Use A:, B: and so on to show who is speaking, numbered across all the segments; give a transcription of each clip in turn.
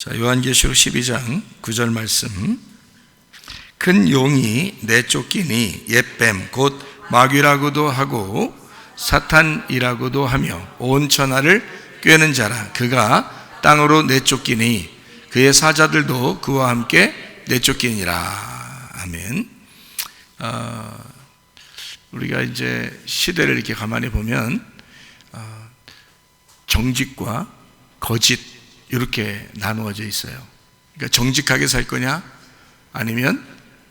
A: 자, 요한계시록 12장 9절 말씀. 큰 용이 내쫓기니 옛뱀 곧 마귀라고도 하고 사탄이라고도 하며 온 천하를 꿰는 자라. 그가 땅으로 내쫓기니 그의 사자들도 그와 함께 내쫓기니라. 아멘. 우리가 이제 시대를 이렇게 가만히 보면 정직과 거짓 이렇게 나누어져 있어요. 그러니까 정직하게 살 거냐 아니면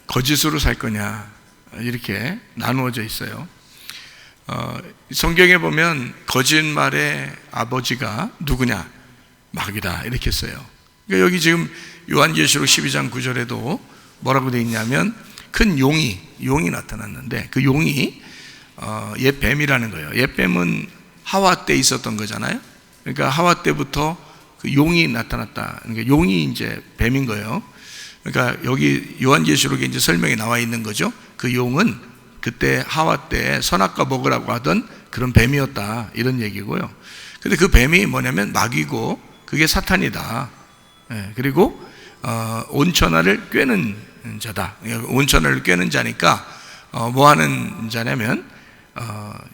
A: 거짓으로 살 거냐 이렇게 나누어져 있어요. 성경에 보면 거짓말의 아버지가 누구냐? 마귀다 이렇게 써요. 그러니까 여기 지금 요한계시록 12장 9절에도 뭐라고 되어 있냐면 큰 용이 나타났는데 그 용이 옛 뱀이라는 거예요. 옛 뱀은 하와 때 있었던 거잖아요. 그러니까 하와 때부터 그 용이 나타났다. 그러니까 용이 이제 뱀인 거예요. 그러니까 여기 요한계시록에 이제 설명이 나와 있는 거죠. 그 용은 그때 하와 때 선악과 먹으라고 하던 그런 뱀이었다 이런 얘기고요. 근데 그 뱀이 뭐냐면 마귀고 그게 사탄이다. 그리고 온 천하를 꿰는 자다. 온 천하를 꿰는 자니까 뭐 하는 자냐면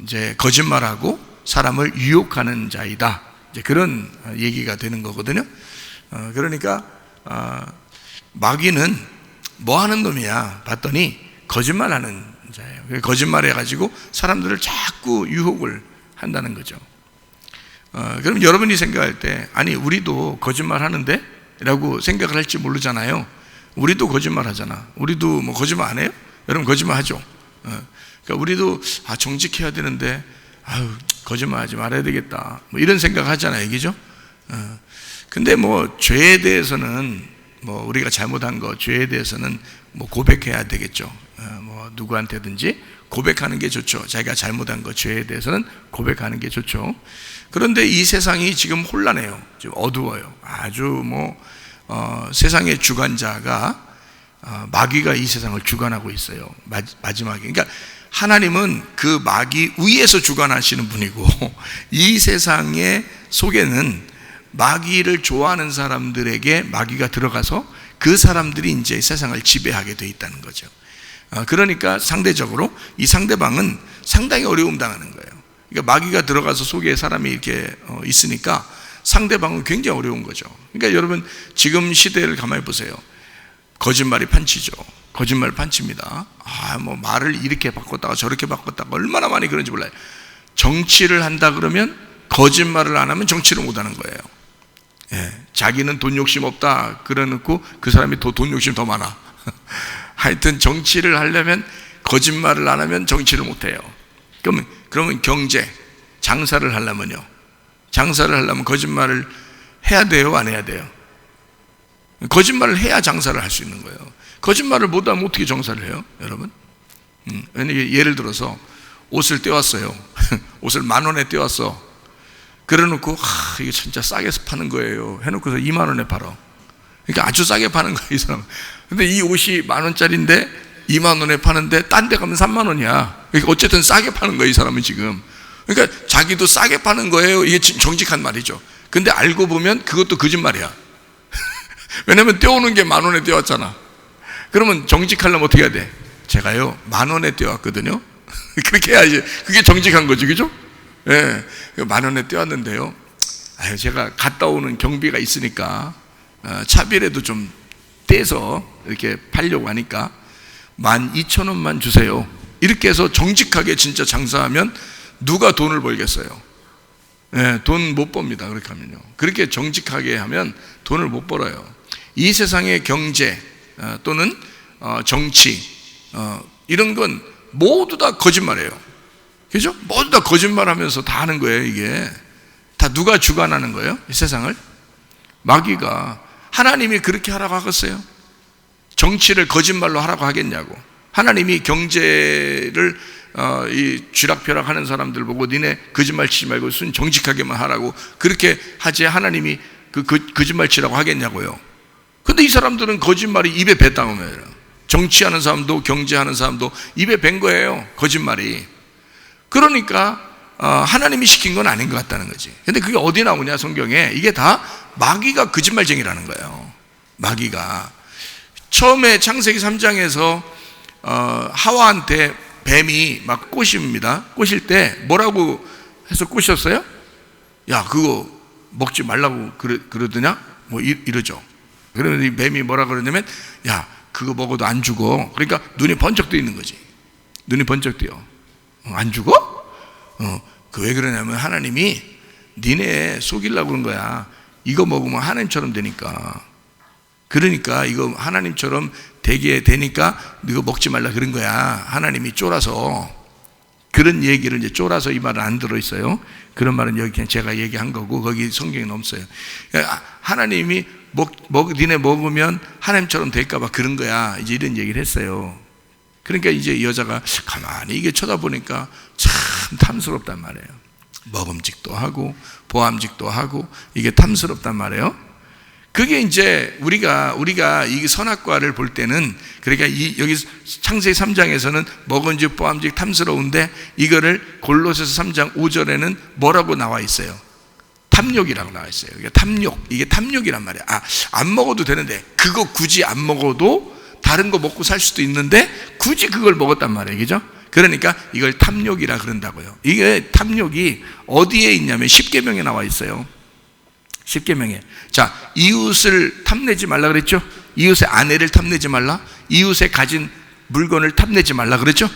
A: 이제 거짓말하고 사람을 유혹하는 자이다. 이제 그런 얘기가 되는 거거든요. 그러니까 마귀는 뭐 하는 놈이야 봤더니 거짓말하는 자예요. 거짓말해가지고 사람들을 자꾸 유혹을 한다는 거죠. 그럼 여러분이 생각할 때 아니 우리도 거짓말하는데? 라고 생각을 할지 모르잖아요. 우리도 거짓말하잖아. 우리도 뭐 거짓말 안 해요? 여러분 거짓말하죠. 그러니까 우리도 정직해야 되는데 거짓말하지 말아야 되겠다 뭐 이런 생각 하잖아요, 그죠? 근데 뭐 죄에 대해서는 뭐 우리가 잘못한 거 죄에 대해서는 뭐 고백해야 되겠죠. 뭐 누구한테든지 고백하는 게 좋죠. 자기가 잘못한 거 죄에 대해서는 고백하는 게 좋죠. 그런데 이 세상이 지금 혼란해요. 지금 어두워요. 아주 뭐 세상의 주관자가 마귀가 이 세상을 주관하고 있어요. 마지막에. 그러니까 하나님은 그 마귀 위에서 주관하시는 분이고 이 세상의 속에는 마귀를 좋아하는 사람들에게 마귀가 들어가서 그 사람들이 이제 세상을 지배하게 돼 있다는 거죠. 그러니까 상대적으로 이 상대방은 상당히 어려움 당하는 거예요. 그러니까 마귀가 들어가서 속에 사람이 이렇게 있으니까 상대방은 굉장히 어려운 거죠. 그러니까 여러분 지금 시대를 가만히 보세요. 거짓말이 판치죠. 거짓말 판치입니다. 뭐 말을 이렇게 바꿨다가 저렇게 바꿨다가 얼마나 많이 그런지 몰라요. 정치를 한다 그러면 거짓말을 안 하면 정치를 못 하는 거예요. 자기는 돈 욕심 없다 그래놓고 그 사람이 돈 욕심 더 많아. 하여튼 정치를 하려면 거짓말을 안 하면 정치를 못 해요. 그러면 경제, 장사를 하려면요. 장사를 하려면 거짓말을 해야 돼요, 안 해야 돼요? 거짓말을 해야 장사를 할 수 있는 거예요. 거짓말을 못하면 어떻게 장사를 해요, 여러분? 예를 들어서 옷을 떼왔어요. 옷을 10,000원에 떼왔어. 그래놓고 이게 진짜 싸게 파는 거예요. 해놓고서 20,000원에 팔아. 그러니까 아주 싸게 파는 거예요, 이 사람. 근데 이 옷이 10,000원짜리인데 20,000원에 파는데 딴 데 가면 30,000원이야. 그러니까 어쨌든 싸게 파는 거예요, 이 사람은 지금. 그러니까 자기도 싸게 파는 거예요. 이게 정직한 말이죠. 근데 알고 보면 그것도 거짓말이야. 왜냐면 떼오는 게 10,000원에 떼왔잖아. 그러면 정직하려면 어떻게 해야 돼? 제가요 10,000원에 떼왔거든요. 그렇게 해야지. 그게 정직한 거지, 그죠? 10,000원에 떼왔는데요. 제가 갔다 오는 경비가 있으니까 차비라도 좀 떼서 이렇게 팔려고 하니까 12,000원만 주세요. 이렇게 해서 정직하게 진짜 장사하면 누가 돈을 벌겠어요? 돈 못 법니다. 그렇게 하면요. 그렇게 정직하게 하면 돈을 못 벌어요. 이 세상의 경제 또는 정치 이런 건 모두 다 거짓말이에요. 그죠? 모두 다 거짓말하면서 다 하는 거예요. 이게 다 누가 주관하는 거예요? 이 세상을? 마귀가. 하나님이 그렇게 하라고 하겠어요? 정치를 거짓말로 하라고 하겠냐고. 하나님이 경제를 이 쥐락펴락 하는 사람들 보고 니네 거짓말 치지 말고 순 정직하게만 하라고 그렇게 하지 하나님이 거짓말 치라고 하겠냐고요. 근데 이 사람들은 거짓말이 입에 뱉다는 거예요. 정치하는 사람도 경제하는 사람도 입에 뱉은 거예요, 거짓말이. 그러니까 하나님이 시킨 건 아닌 것 같다는 거지. 근데 그게 어디 나오냐 성경에. 이게 다 마귀가 거짓말쟁이라는 거예요. 마귀가 처음에 창세기 3장에서 하와한테 뱀이 막 꼬십니다. 꼬실 때 뭐라고 해서 꼬셨어요? 야, 그거 먹지 말라고 그러더냐? 뭐 이러죠. 그러면 이 뱀이 뭐라 그러냐면, 야, 그거 먹어도 안 죽어. 그러니까 눈이 번쩍 뜨 있는 거지. 눈이 번쩍 뜨요. 안 죽어? 그 왜 그러냐면 하나님이 니네 속이려고 그런 거야. 이거 먹으면 하나님처럼 되니까. 그러니까 이거 하나님처럼 되게 되니까 이거 먹지 말라 그런 거야. 하나님이 쫄아서. 그런 얘기를 이제 쫄아서 이 말은 안 들어있어요. 그런 말은 여기 그냥 제가 얘기한 거고 거기 성경에 없어요. 하나님이 니네 먹으면 하나님처럼 될까봐 그런 거야. 이제 이런 얘기를 했어요. 그러니까 이제 여자가 가만히 이게 쳐다보니까 참 탐스럽단 말이에요. 먹음직도 하고 보암직도 하고 이게 탐스럽단 말이에요. 그게 이제 우리가 이 선악과를 볼 때는, 그러니까 여기 창세기 3장에서는 먹음직 보암직 탐스러운데, 이거를 골로새서 3장 5절에는 뭐라고 나와 있어요? 탐욕이라고 나와 있어요. 이게 탐욕이란 말이야. 안 먹어도 되는데 그거 굳이 안 먹어도 다른 거 먹고 살 수도 있는데 굳이 그걸 먹었단 말이에요. 그죠? 그러니까 이걸 탐욕이라 그런다고요. 이게 탐욕이 어디에 있냐면 십계명에 나와 있어요. 십계명에. 자, 이웃을 탐내지 말라 그랬죠? 이웃의 아내를 탐내지 말라. 이웃의 가진 물건을 탐내지 말라 그랬죠?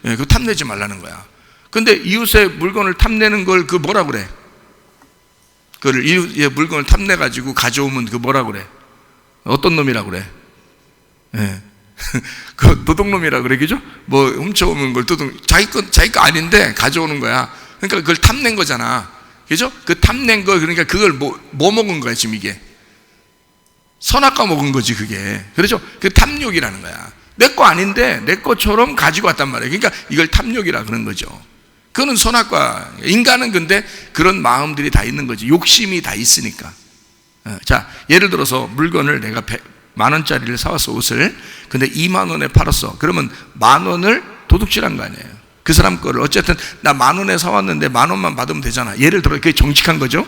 A: 예, 그거 탐내지 말라는 거야. 근데 이웃의 물건을 탐내는 걸 그 뭐라 그래? 그걸 이웃의 물건을 탐내 가지고 가져오면 그 뭐라 그래? 어떤 놈이라 그래? 예. 그 도둑놈이라 그래, 그죠? 뭐 훔쳐오는 걸 자기 거 아닌데 가져오는 거야. 그러니까 그걸 탐낸 거잖아. 그죠? 그 탐낸 거, 그러니까 그걸 뭐 먹은 거야, 지금 이게. 선악과 먹은 거지, 그게. 그렇죠? 그 탐욕이라는 거야. 내 거 아닌데 내 것처럼 가지고 왔단 말이에요. 그러니까 이걸 탐욕이라 그런 거죠. 그거는 선악과. 인간은 근데 그런 마음들이 다 있는 거지. 욕심이 다 있으니까. 자, 예를 들어서 물건을 내가 10,000원짜리를 사왔어, 옷을. 근데 20,000원에 팔았어. 그러면 10,000원을 도둑질한 거 아니에요. 그 사람 거를. 어쨌든 나 10,000원에 사왔는데 10,000원만 받으면 되잖아. 예를 들어 그게 정직한 거죠.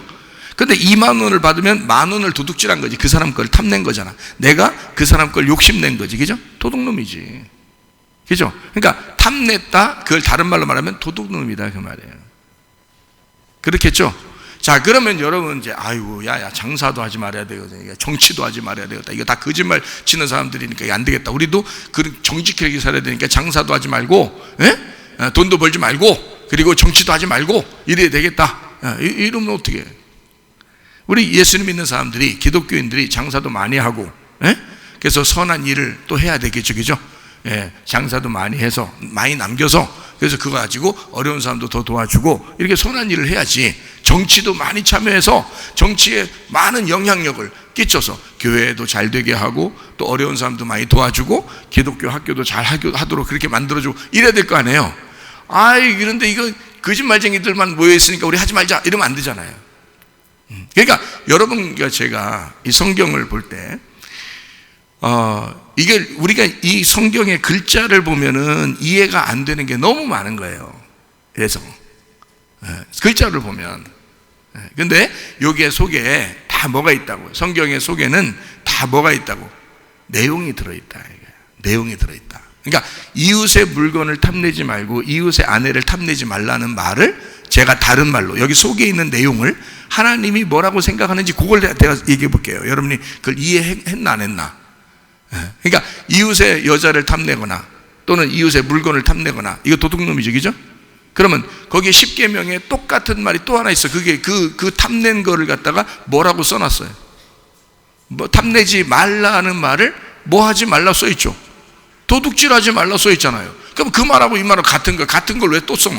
A: 근데 20,000원을 받으면 10,000원을 도둑질한 거지. 그 사람 걸 탐낸 거잖아. 내가 그 사람 걸 욕심낸 거지. 그죠? 도둑놈이지. 그죠? 그러니까 탐냈다, 그걸 다른 말로 말하면 도둑놈이다, 그 말이에요. 그렇겠죠? 자, 그러면 여러분 이제 아이고, 야 장사도 하지 말아야 되거든요. 정치도 하지 말아야 되겠다. 이거 다 거짓말 치는 사람들이니까 이거 안 되겠다. 우리도 그런 정직하게 살아야 되니까 장사도 하지 말고, 돈도 벌지 말고, 그리고 정치도 하지 말고 이래야 되겠다. 이러면 어떻게 해? 우리 예수님 믿는 사람들이, 기독교인들이 장사도 많이 하고, 그래서 선한 일을 또 해야 되겠죠, 그죠? 장사도 많이 해서 많이 남겨서, 그래서 그거 가지고 어려운 사람도 더 도와주고 이렇게 선한 일을 해야지. 정치도 많이 참여해서 정치에 많은 영향력을 끼쳐서 교회도 잘 되게 하고 또 어려운 사람도 많이 도와주고 기독교 학교도 잘 하도록 그렇게 만들어주고 이래야 될 거 아니에요. 그런데 이거 거짓말쟁이들만 모여있으니까 우리 하지 말자 이러면 안 되잖아요. 그러니까 여러분과 제가 이 성경을 볼 때 이게 우리가 이 성경의 글자를 보면은 이해가 안 되는 게 너무 많은 거예요. 그래서 글자를 보면, 근데 여기에 속에 다 뭐가 있다고? 성경의 속에는 다 뭐가 있다고? 내용이 들어있다. 내용이 들어있다. 그러니까 이웃의 물건을 탐내지 말고 이웃의 아내를 탐내지 말라는 말을 제가 다른 말로 여기 속에 있는 내용을 하나님이 뭐라고 생각하는지 그걸 내가 얘기해 볼게요. 여러분이 그걸 이해했나 안 했나? 그러니까 이웃의 여자를 탐내거나 또는 이웃의 물건을 탐내거나 이거 도둑놈이죠, 그죠? 그러면 거기에 십계명에 똑같은 말이 또 하나 있어. 그게 그 탐낸 거를 갖다가 뭐라고 써놨어요? 뭐 탐내지 말라는 말을 뭐 하지 말라 써 있죠. 도둑질하지 말라 써 있잖아요. 그럼 그 말하고 이 말은 같은 걸 왜 또 써?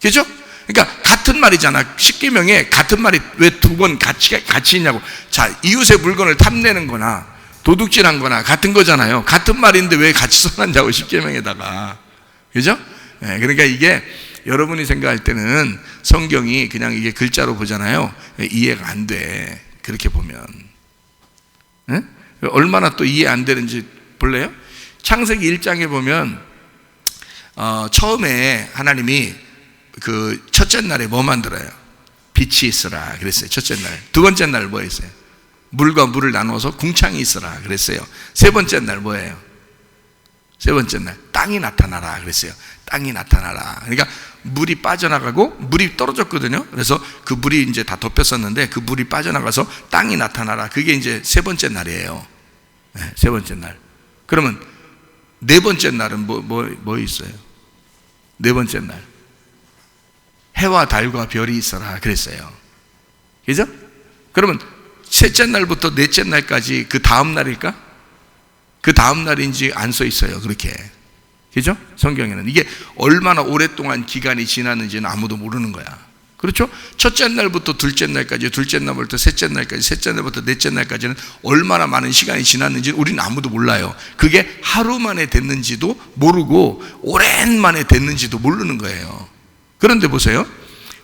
A: 그죠? 그러니까 같은 말이잖아. 십계명에 같은 말이 왜 두 번 같이 있냐고. 자, 이웃의 물건을 탐내는 거나 도둑질한 거나 같은 거잖아요. 같은 말인데 왜 같이 써놨냐고, 십계명에다가. 그죠? 그러니까 이게 여러분이 생각할 때는 성경이 그냥 이게 글자로 보잖아요. 이해가 안 돼. 그렇게 보면. 얼마나 또 이해 안 되는지 볼래요? 창세기 1장에 보면 처음에 하나님이 그 첫째 날에 뭐 만들어요? 빛이 있으라 그랬어요. 첫째 날. 두 번째 날 뭐 했어요? 물과 물을 나누어서 궁창이 있으라 그랬어요. 세 번째 날 뭐예요? 세 번째 날 땅이 나타나라 그랬어요. 땅이 나타나라. 그러니까 물이 빠져나가고 물이 떨어졌거든요. 그래서 그 물이 이제 다 덮였었는데 그 물이 빠져나가서 땅이 나타나라. 그게 이제 세 번째 날이에요. 네, 세 번째 날. 그러면 네 번째 날은 뭐 있어요? 네 번째 날 해와 달과 별이 있어라 그랬어요. 그죠? 그러면 셋째 날부터 넷째 날까지 그 다음 날일까? 그 다음 날인지 안 써 있어요. 그렇게. 그죠? 성경에는 이게 얼마나 오랫동안 기간이 지났는지는 아무도 모르는 거야. 그렇죠? 첫째 날부터 둘째 날까지, 둘째 날부터 셋째 날까지, 셋째 날부터 넷째 날까지는 얼마나 많은 시간이 지났는지 우리는 아무도 몰라요. 그게 하루 만에 됐는지도 모르고 오랜만에 됐는지도 모르는 거예요. 그런데 보세요.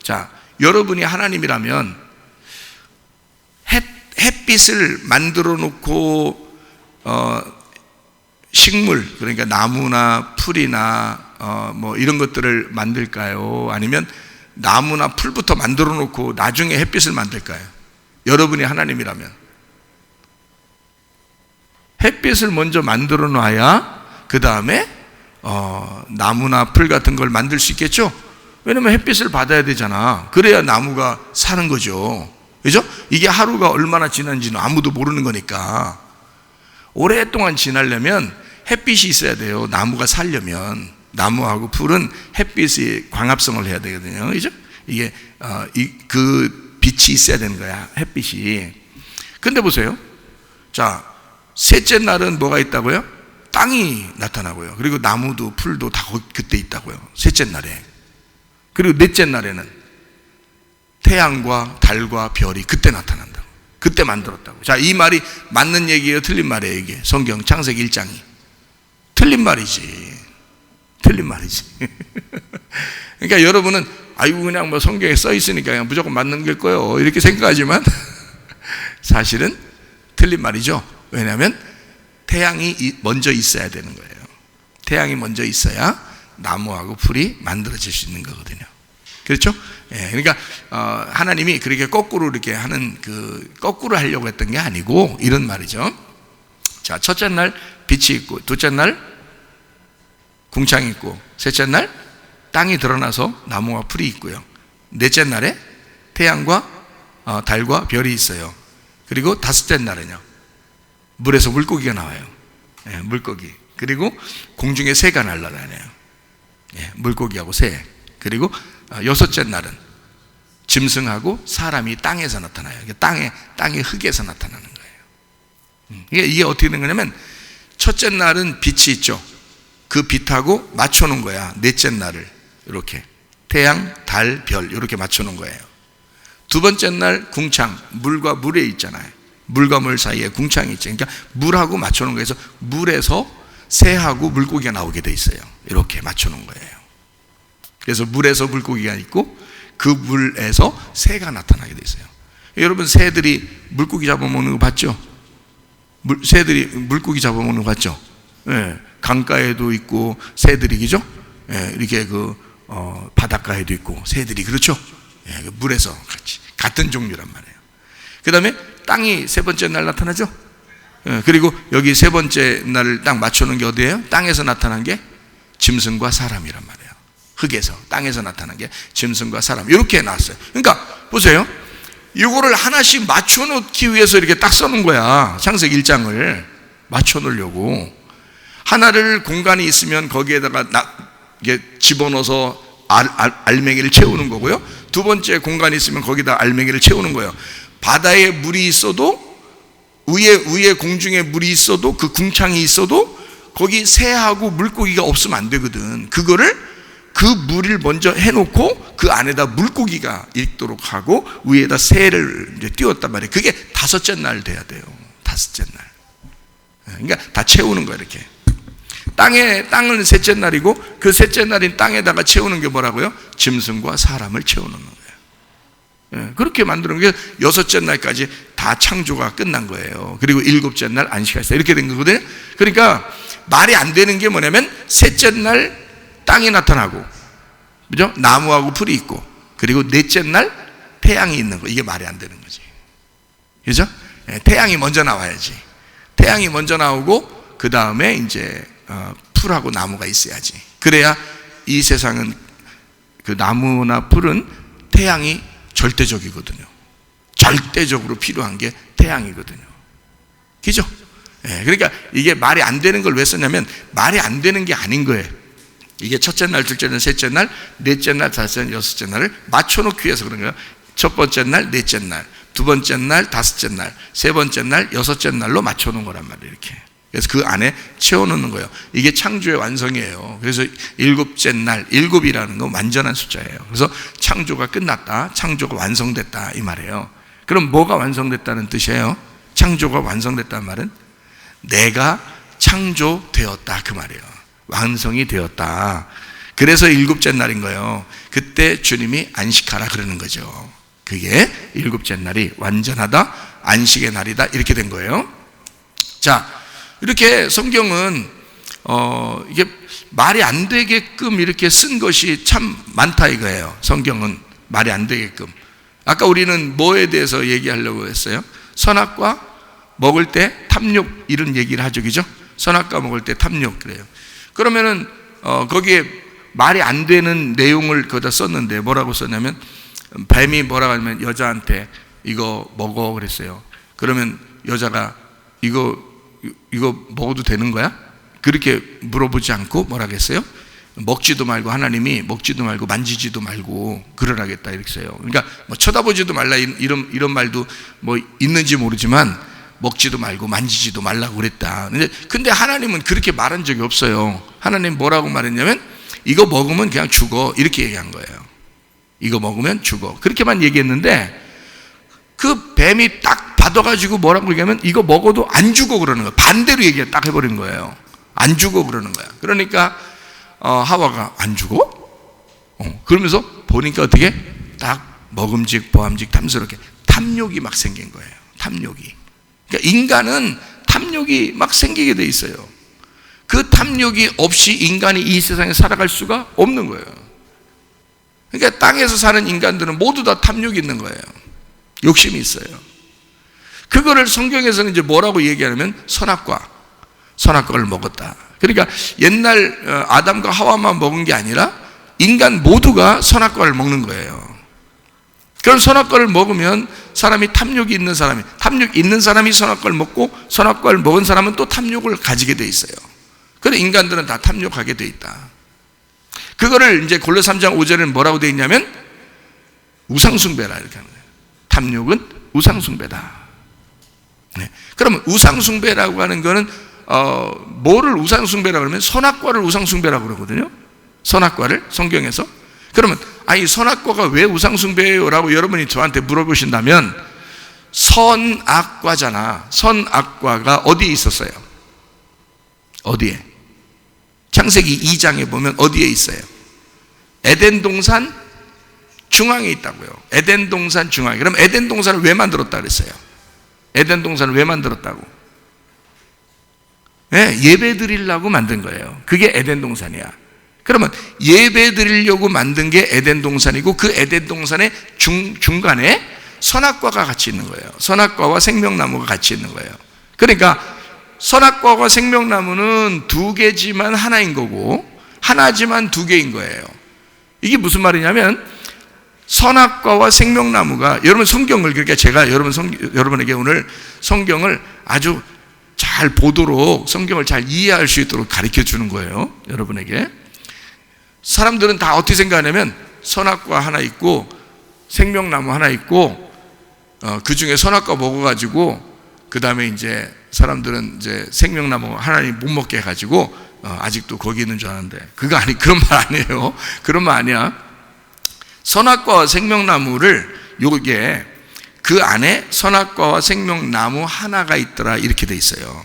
A: 자, 여러분이 하나님이라면 햇빛을 만들어 놓고 식물, 그러니까 나무나 풀이나 뭐 이런 것들을 만들까요? 아니면 나무나 풀부터 만들어 놓고 나중에 햇빛을 만들까요? 여러분이 하나님이라면 햇빛을 먼저 만들어 놔야 그 다음에 나무나 풀 같은 걸 만들 수 있겠죠? 왜냐면 햇빛을 받아야 되잖아. 그래야 나무가 사는 거죠. 그죠? 이게 하루가 얼마나 지난지는 아무도 모르는 거니까. 오랫동안 지나려면 햇빛이 있어야 돼요. 나무가 살려면. 나무하고 풀은 햇빛이 광합성을 해야 되거든요. 그죠? 이게 그 빛이 있어야 되는 거야. 햇빛이. 근데 보세요. 자, 셋째 날은 뭐가 있다고요? 땅이 나타나고요. 그리고 나무도 풀도 다 그때 있다고요. 셋째 날에. 그리고 넷째 날에는 태양과 달과 별이 그때 나타난다고. 그때 만들었다고. 자, 이 말이 맞는 얘기예요? 틀린 말이에요? 이게 성경 창세기 1장이 틀린 말이지. 틀린 말이지. 그러니까 여러분은 아이고 그냥 뭐 성경에 써 있으니까 그냥 무조건 맞는 걸 거예요 이렇게 생각하지만 사실은 틀린 말이죠. 왜냐하면 태양이 먼저 있어야 되는 거예요. 태양이 먼저 있어야 나무하고 풀이 만들어질 수 있는 거거든요. 그렇죠? 예, 그러니까 하나님이 그렇게 거꾸로 이렇게 하는 거꾸로 하려고 했던 게 아니고 이런 말이죠. 자, 첫째 날 빛이 있고, 둘째 날 궁창이 있고, 셋째 날 땅이 드러나서 나무와 풀이 있고요. 넷째 날에 태양과 달과 별이 있어요. 그리고 다섯째 날은요, 물에서 물고기가 나와요. 예, 물고기. 그리고 공중에 새가 날아다녀요. 예, 물고기하고 새. 그리고 여섯째 날은 짐승하고 사람이 땅에서 나타나요. 땅의 흙에서 나타나는 거예요. 이게 어떻게 된 거냐면 첫째 날은 빛이 있죠. 그 빛하고 맞춰놓은 거야. 넷째 날을 이렇게 태양, 달, 별 이렇게 맞춰놓은 거예요. 두 번째 날 궁창, 물과 물에 있잖아요. 물과 물 사이에 궁창이 있죠. 그러니까 물하고 맞춰놓은 거에서 물에서 새하고 물고기가 나오게 돼 있어요. 이렇게 맞춰놓은 거예요. 그래서 물에서 물고기가 있고 그 물에서 새가 나타나게 돼 있어요. 여러분 새들이 물고기 잡아먹는 거 봤죠? 새들이 물고기 잡아먹는 거 봤죠? 예, 강가에도 있고 새들이 그죠? 예, 이렇게 바닷가에도 있고 새들이 그렇죠? 예, 물에서 같은 종류란 말이에요. 그 다음에 땅이 세 번째 날 나타나죠? 예, 그리고 여기 세 번째 날을 딱 맞춰놓은 게 어디예요? 땅에서 나타난 게 짐승과 사람이란 말이에요. 흙에서 땅에서 나타난 게 짐승과 사람 이렇게 나왔어요. 그러니까 보세요. 이거를 하나씩 맞춰놓기 위해서 이렇게 딱 써놓은 거야. 창세기 1장을 맞춰놓으려고. 하나를 공간이 있으면 거기에다가 이게 집어넣어서 알맹이를 채우는 거고요. 두 번째 공간이 있으면 거기다 알맹이를 채우는 거예요. 바다에 물이 있어도 위에 공중에 물이 있어도 그 궁창이 있어도 거기 새하고 물고기가 없으면 안 되거든. 그거를 그 물을 먼저 해놓고 그 안에다 물고기가 있도록 하고 위에다 새를 이제 띄웠단 말이에요. 그게 다섯째 날 돼야 돼요. 다섯째 날. 그러니까 다 채우는 거예요. 이렇게. 땅은 셋째 날이고 그 셋째 날인 땅에다가 채우는 게 뭐라고요? 짐승과 사람을 채워놓는 거예요. 그렇게 만드는 게 여섯째 날까지 다 창조가 끝난 거예요. 그리고 일곱째 날 안식하시다 이렇게 된 거거든요. 그러니까 말이 안 되는 게 뭐냐면 셋째 날 땅이 나타나고 그죠? 나무하고 풀이 있고, 그리고 넷째 날 태양이 있는 거. 이게 말이 안 되는 거지. 그죠? 태양이 먼저 나와야지. 태양이 먼저 나오고 그 다음에 이제 풀하고 나무가 있어야지. 그래야 이 세상은, 그 나무나 풀은 태양이 절대적이거든요. 절대적으로 필요한 게 태양이거든요. 그죠? 그러니까 이게 말이 안 되는 걸 왜 썼냐면, 말이 안 되는 게 아닌 거예요. 이게 첫째 날, 둘째 날, 셋째 날, 넷째 날, 다섯째 날, 여섯째 날을 맞춰놓기 위해서 그런 거예요. 첫 번째 날, 넷째 날, 두 번째 날, 다섯째 날, 세 번째 날, 여섯째 날로 맞춰놓은 거란 말이에요. 이렇게. 그래서 그 안에 채워놓는 거예요. 이게 창조의 완성이에요. 그래서 일곱째 날, 일곱이라는 건 완전한 숫자예요. 그래서 창조가 끝났다, 창조가 완성됐다, 이 말이에요. 그럼 뭐가 완성됐다는 뜻이에요? 창조가 완성됐다는 말은 내가 창조되었다, 그 말이에요. 완성이 되었다. 그래서 일곱째 날인 거예요. 그때 주님이 안식하라 그러는 거죠. 그게 일곱째 날이 완전하다, 안식의 날이다, 이렇게 된 거예요. 자, 이렇게 성경은 이게 말이 안 되게끔 이렇게 쓴 것이 참 많다 이거예요. 성경은 말이 안 되게끔. 아까 우리는 뭐에 대해서 얘기하려고 했어요? 선악과 먹을 때 탐욕, 이런 얘기를 하죠, 그죠? 선악과 먹을 때 탐욕, 그래요. 그러면은 거기에 말이 안 되는 내용을 거기다 썼는데 뭐라고 썼냐면, 뱀이 뭐라고 하냐면 여자한테 이거 먹어 그랬어요. 그러면 여자가 이거 먹어도 되는 거야? 그렇게 물어보지 않고 뭐라고 했어요? 먹지도 말고, 하나님이 먹지도 말고 만지지도 말고 그러라겠다, 이렇게 써요. 그러니까 뭐 쳐다보지도 말라, 이런 말도 뭐 있는지 모르지만 먹지도 말고 만지지도 말라고 그랬다. 근데 하나님은 그렇게 말한 적이 없어요. 하나님 뭐라고 말했냐면, 이거 먹으면 그냥 죽어, 이렇게 얘기한 거예요. 이거 먹으면 죽어, 그렇게만 얘기했는데, 그 뱀이 딱 받아가지고 뭐라고 얘기하면 이거 먹어도 안 죽어 그러는 거예요. 반대로 얘기 딱 해버린 거예요. 안 죽어 그러는 거야. 그러니까 하와가 안 죽어? 그러면서 보니까 어떻게 딱 먹음직 보암직 탐스럽게 탐욕이 막 생긴 거예요. 탐욕이. 그러니까 인간은 탐욕이 막 생기게 돼 있어요. 그 탐욕이 없이 인간이 이 세상에 살아갈 수가 없는 거예요. 그러니까 땅에서 사는 인간들은 모두 다 탐욕이 있는 거예요. 욕심이 있어요. 그거를 성경에서는 이제 뭐라고 얘기하냐면 선악과를 먹었다. 그러니까 옛날 아담과 하와만 먹은 게 아니라 인간 모두가 선악과를 먹는 거예요. 그런 선악과를 먹으면 사람이 탐욕이 있는 사람이 선악과를 먹고, 선악과를 먹은 사람은 또 탐욕을 가지게 돼 있어요. 그래서 인간들은 다 탐욕하게 돼 있다. 그거를 이제 골로새 3장 5절에는 뭐라고 돼 있냐면 우상숭배라, 이렇게 하는 거예요. 탐욕은 우상숭배다. 네. 그러면 우상숭배라고 하는 거는 뭐를 우상숭배라고 그러면 선악과를 우상숭배라고 그러거든요. 선악과를 성경에서. 그러면 아니 선악과가 왜 우상숭배예요? 라고 여러분이 저한테 물어보신다면, 선악과잖아. 선악과가 어디에 있었어요? 어디에? 창세기 2장에 보면 어디에 있어요? 에덴 동산 중앙에 있다고요. 에덴 동산 중앙에. 그럼 에덴 동산을 왜 만들었다 그랬어요? 에덴 동산을 왜 만들었다고? 네, 예배 드리려고 만든 거예요. 그게 에덴 동산이야. 그러면 예배 드리려고 만든 게 에덴 동산이고, 그 에덴 동산의 중간에 선악과가 같이 있는 거예요. 선악과와 생명나무가 같이 있는 거예요. 그러니까 선악과와 생명나무는 두 개지만 하나인 거고, 하나지만 두 개인 거예요. 이게 무슨 말이냐면, 선악과와 생명나무가, 여러분 성경을, 그러니까 제가 여러분에게 오늘 성경을 아주 잘 보도록, 성경을 잘 이해할 수 있도록 가르쳐 주는 거예요. 여러분에게. 사람들은 다 어떻게 생각하냐면, 선악과 하나 있고 생명나무 하나 있고, 그 중에 선악과 먹어가지고 그 다음에 이제 사람들은 이제 생명나무 하나님 못 먹게 해가지고 아직도 거기 있는 줄 아는데, 그런 말 아니에요. 그런 말 아니야. 선악과와 생명나무를, 요게 그 안에 선악과와 생명나무 하나가 있더라, 이렇게 돼 있어요.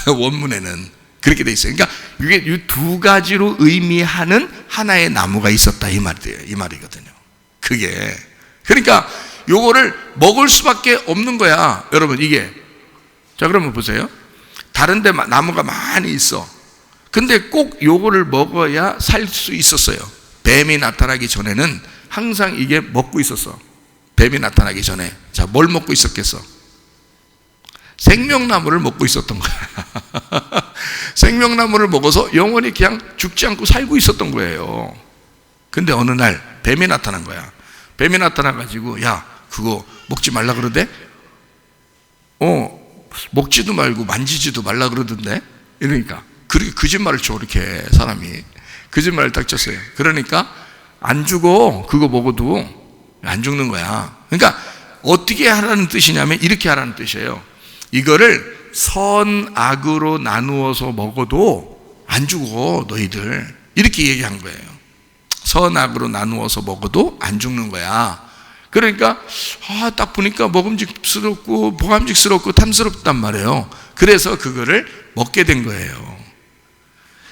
A: 원문에는 그렇게 돼 있어요. 그러니까 이게 이 두 가지로 의미하는 하나의 나무가 있었다, 이 말이거든요. 그게. 그러니까 요거를 먹을 수밖에 없는 거야, 여러분. 이게. 자, 그러면 보세요. 다른 데 나무가 많이 있어. 근데 꼭 요거를 먹어야 살 수 있었어요. 뱀이 나타나기 전에는 항상 이게 먹고 있었어. 뱀이 나타나기 전에. 자, 뭘 먹고 있었겠어? 생명나무를 먹고 있었던 거야. 생명나무를 먹어서 영원히 그냥 죽지 않고 살고 있었던 거예요. 근데 어느 날 뱀이 나타난 거야. 뱀이 나타나가지고, 야, 그거 먹지 말라 그러대? 먹지도 말고 만지지도 말라 그러던데? 이러니까 그렇게 거짓말을 쳐. 이렇게 사람이 거짓말을 딱 쳤어요. 그러니까 안 죽어. 그거 먹어도 안 죽는 거야. 그러니까 어떻게 하라는 뜻이냐면 이렇게 하라는 뜻이에요. 이거를 선악으로 나누어서 먹어도 안 죽어 너희들, 이렇게 얘기한 거예요. 선악으로 나누어서 먹어도 안 죽는 거야. 그러니까 딱 보니까 먹음직스럽고 보감직스럽고 탐스럽단 말이에요. 그래서 그거를 먹게 된 거예요.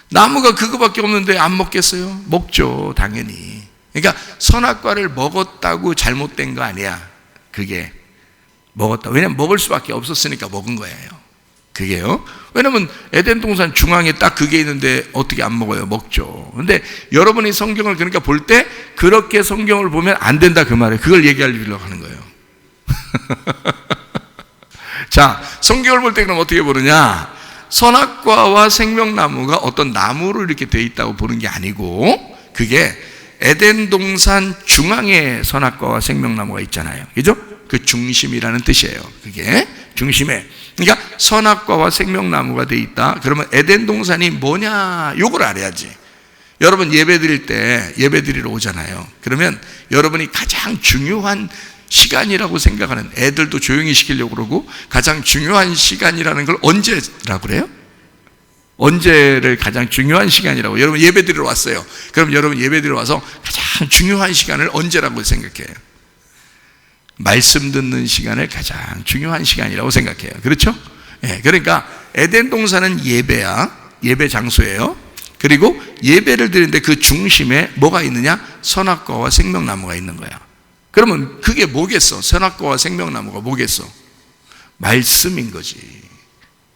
A: 나무가 그거밖에 없는데 안 먹겠어요? 먹죠, 당연히. 그러니까 선악과를 먹었다고 잘못된 거 아니야. 그게 먹었다. 왜냐면 먹을 수밖에 없었으니까 먹은 거예요. 그게요. 왜냐면 에덴 동산 중앙에 딱 그게 있는데 어떻게 안 먹어요? 먹죠. 근데 여러분이 성경을 그러니까 볼 때 그렇게 성경을 보면 안 된다 그 말이에요. 그걸 얘기하려고 하는 거예요. 자, 성경을 볼 때 그럼 어떻게 보느냐? 선악과와 생명나무가 어떤 나무로 이렇게 돼 있다고 보는 게 아니고, 그게 에덴 동산 중앙에 선악과와 생명나무가 있잖아요. 그죠? 그 중심이라는 뜻이에요. 그게 중심에. 그러니까 선악과와 생명나무가 돼 있다. 그러면 에덴 동산이 뭐냐? 요걸 알아야지. 여러분 예배 드릴 때 예배 드리러 오잖아요. 그러면 여러분이 가장 중요한 시간이라고 생각하는, 애들도 조용히 시키려고 그러고 가장 중요한 시간이라는 걸 언제라고 그래요? 언제를 가장 중요한 시간이라고. 여러분 예배 드리러 왔어요. 그럼 여러분 예배 드리러 와서 가장 중요한 시간을 언제라고 생각해요? 말씀 듣는 시간을 가장 중요한 시간이라고 생각해요. 그렇죠? 예, 그러니까 에덴 동산은 예배야. 예배 장소예요. 그리고 예배를 드리는데 그 중심에 뭐가 있느냐? 선악과와 생명나무가 있는 거야. 그러면 그게 뭐겠어? 선악과와 생명나무가 뭐겠어? 말씀인 거지.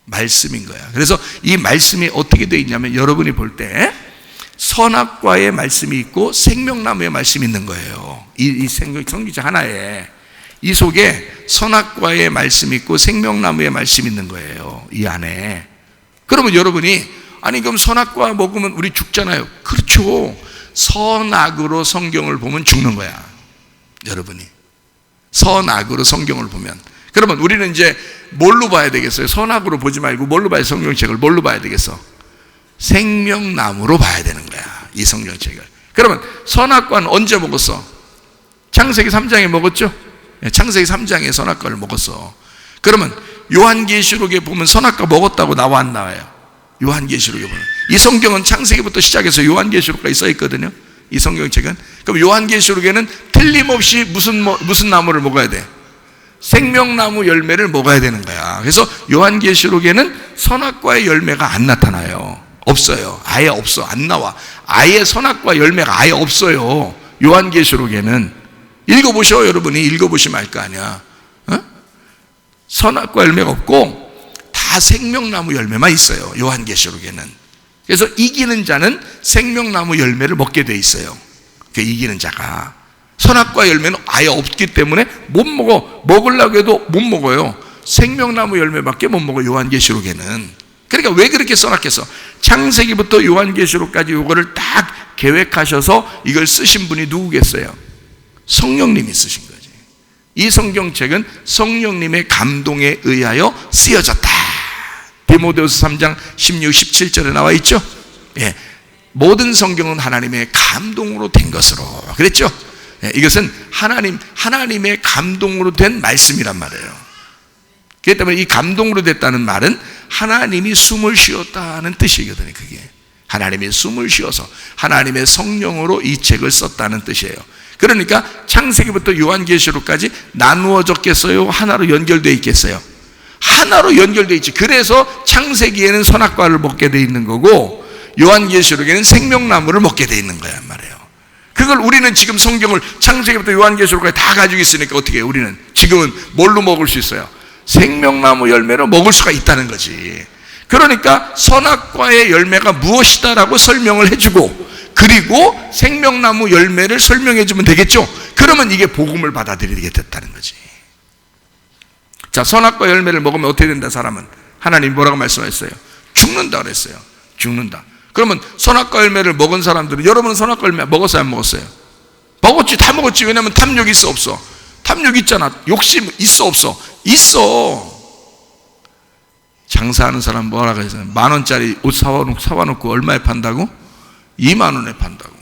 A: 말씀인 거야. 그래서 이 말씀이 어떻게 되어 있냐면 여러분이 볼 때 선악과의 말씀이 있고 생명나무의 말씀이 있는 거예요. 이 성경 하나에 이 속에 선악과의 말씀이 있고 생명나무의 말씀이 있는 거예요. 이 안에. 그러면 여러분이 아니 그럼 선악과 먹으면 우리 죽잖아요. 그렇죠. 선악으로 성경을 보면 죽는 거야. 여러분이 선악으로 성경을 보면. 그러면 우리는 이제 뭘로 봐야 되겠어요? 선악으로 보지 말고 뭘로 봐야, 성경책을 뭘로 봐야 되겠어? 생명나무로 봐야 되는 거야, 이 성경책을. 그러면 선악과는 언제 먹었어? 창세기 3장에 먹었죠? 창세기 3장에 선악과를 먹었어. 그러면 요한계시록에 보면 선악과 먹었다고 나와 안 나와요? 요한계시록에 보면. 이 성경은 창세기부터 시작해서 요한계시록까지 써 있거든요, 이 성경책은. 그럼 요한계시록에는 틀림없이 무슨 나무를 먹어야 돼? 생명나무 열매를 먹어야 되는 거야. 그래서 요한계시록에는 선악과의 열매가 안 나타나요. 없어요. 아예 없어. 안 나와. 아예 선악과 열매가 아예 없어요, 요한계시록에는. 읽어보셔. 여러분이 읽어보시면 알 거 아니야. 선악과 열매가 없고 다 생명나무 열매만 있어요, 요한계시록에는. 그래서 이기는 자는 생명나무 열매를 먹게 돼 있어요. 그 이기는 자가. 선악과 열매는 아예 없기 때문에 못 먹어. 먹으려고 해도 못 먹어요. 생명나무 열매밖에 못 먹어, 요한계시록에는. 그러니까 왜 그렇게 써놨겠어? 창세기부터 요한계시록까지 이거를 딱 계획하셔서 이걸 쓰신 분이 누구겠어요? 성령님이 쓰신 거지. 이 성경책은 성령님의 감동에 의하여 쓰여졌다. 디모데후서 3장 16, 17절에 나와 있죠? 예, 모든 성경은 하나님의 감동으로 된 것으로 그랬죠? 예, 이것은 하나님의 감동으로 된 말씀이란 말이에요. 그렇기 때문에 이 감동으로 됐다는 말은 하나님이 숨을 쉬었다는 뜻이거든요. 그게 하나님이 숨을 쉬어서 하나님의 성령으로 이 책을 썼다는 뜻이에요. 그러니까 창세기부터 요한계시록까지 나누어졌겠어요? 하나로 연결되어 있겠어요? 하나로 연결되어 있지. 그래서 창세기에는 선악과를 먹게 되어 있는 거고 요한계시록에는 생명나무를 먹게 되어 있는 거란 말이에요. 그걸 우리는 지금 성경을 창세기부터 요한계시록까지 다 가지고 있으니까 어떻게 해요? 우리는 지금은 뭘로 먹을 수 있어요? 생명나무 열매로 먹을 수가 있다는 거지. 그러니까 선악과의 열매가 무엇이다라고 설명을 해주고 그 그리고 생명나무 열매를 설명해 주면 되겠죠. 그러면 이게 복음을 받아들이게 됐다는 거지. 자, 선악과 열매를 먹으면 어떻게 된다? 사람은 하나님 뭐라고 말씀하셨어요? 죽는다 그랬어요. 죽는다. 그러면 선악과 열매를 먹은 사람들은, 여러분은 선악과 열매 먹었어요, 안 먹었어요? 먹었지. 다 먹었지. 왜냐면 탐욕이 있어, 없어? 탐욕 있잖아. 욕심 있어, 없어? 있어. 장사하는 사람 뭐라고 해서 10,000원짜리 옷 사와놓고 얼마에 판다고? 20,000원에 판다고.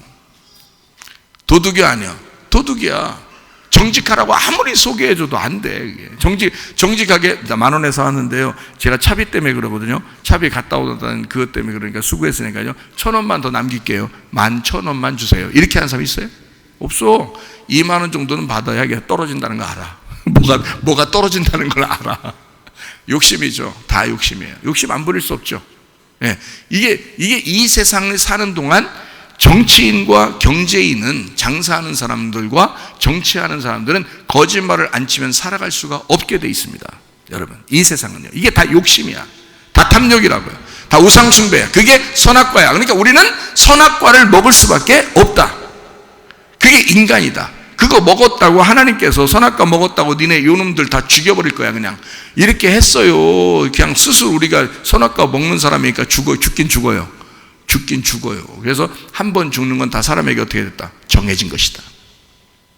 A: 도둑이 아니야. 도둑이야. 정직하라고 아무리 소개해줘도 안 돼. 정직하게 10,000원에 사왔는데요, 제가 차비 때문에 그러거든요. 차비 갔다 오던 그것 때문에 그러니까 수고했으니까요, 1,000원만 더 남길게요. 11,000원만 주세요. 이렇게 하는 사람 있어요? 없어. 20,000원 정도는 받아야 이게 떨어진다는 거 알아. 뭐가 떨어진다는 걸 알아. 욕심이죠. 다 욕심이에요. 욕심 안 부릴 수 없죠. 예. 이게 이 세상을 사는 동안 정치인과 경제인은, 장사하는 사람들과 정치하는 사람들은 거짓말을 안 치면 살아갈 수가 없게 돼 있습니다. 여러분, 이 세상은요, 이게 다 욕심이야. 다 탐욕이라고요. 다 우상숭배야. 그게 선악과야. 그러니까 우리는 선악과를 먹을 수밖에 없다. 그게 인간이다. 그거 먹었다고 하나님께서 선악과 먹었다고 니네 요놈들 다 죽여버릴 거야 그냥 이렇게 했어요. 그냥 스스로 우리가 선악과 먹는 사람이니까 죽긴 죽어요. 그래서 한 번 죽는 건 다 사람에게 어떻게 됐다? 정해진 것이다.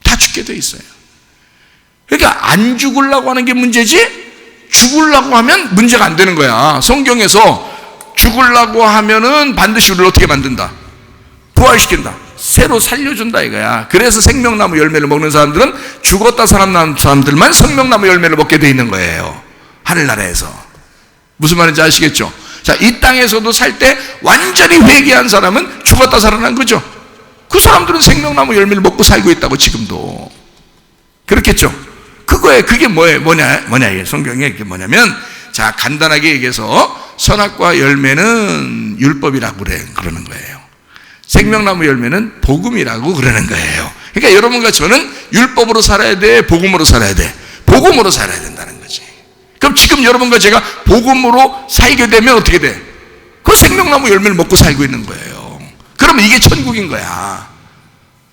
A: 다 죽게 돼 있어요. 그러니까 안 죽으려고 하는 게 문제지, 죽으려고 하면 문제가 안 되는 거야. 성경에서 죽으려고 하면은 반드시 우리를 어떻게 만든다? 부활시킨다. 새로 살려준다 이거야. 그래서 생명나무 열매를 먹는 사람들은 죽었다 살아난 사람들만 생명나무 열매를 먹게 돼 있는 거예요. 하늘나라에서. 무슨 말인지 아시겠죠? 자, 이 땅에서도 살 때 완전히 회개한 사람은 죽었다 살아난 거죠. 그 사람들은 생명나무 열매를 먹고 살고 있다고 지금도. 그렇겠죠? 그게 뭐냐 이게 성경에 이게 뭐냐면, 자, 간단하게 얘기해서 선악과 열매는 율법이라고 그러는 거예요. 생명나무 열매는 복음이라고 그러는 거예요. 그러니까 여러분과 저는 율법으로 살아야 돼, 복음으로 살아야 돼? 복음으로 살아야 된다는 거지. 그럼 지금 여러분과 제가 복음으로 살게 되면 어떻게 돼? 그 생명나무 열매를 먹고 살고 있는 거예요. 그러면 이게 천국인 거야.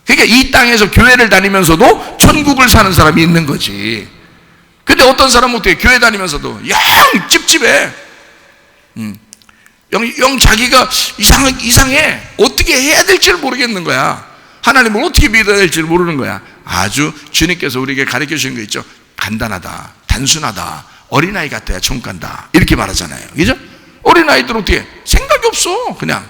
A: 그러니까 이 땅에서 교회를 다니면서도 천국을 사는 사람이 있는 거지. 근데 어떤 사람은 어떻게 교회 다니면서도 영 찝찝해. 영 자기가 이상해. 어떻게 해야 될지를 모르겠는 거야. 하나님을 어떻게 믿어야 될지를 모르는 거야. 아주 주님께서 우리에게 가르쳐 주신 거 있죠. 간단하다, 단순하다, 어린아이 같아야 천국 간다 이렇게 말하잖아요. 그죠? 어린아이들은 어떻게 생각이 없어. 그냥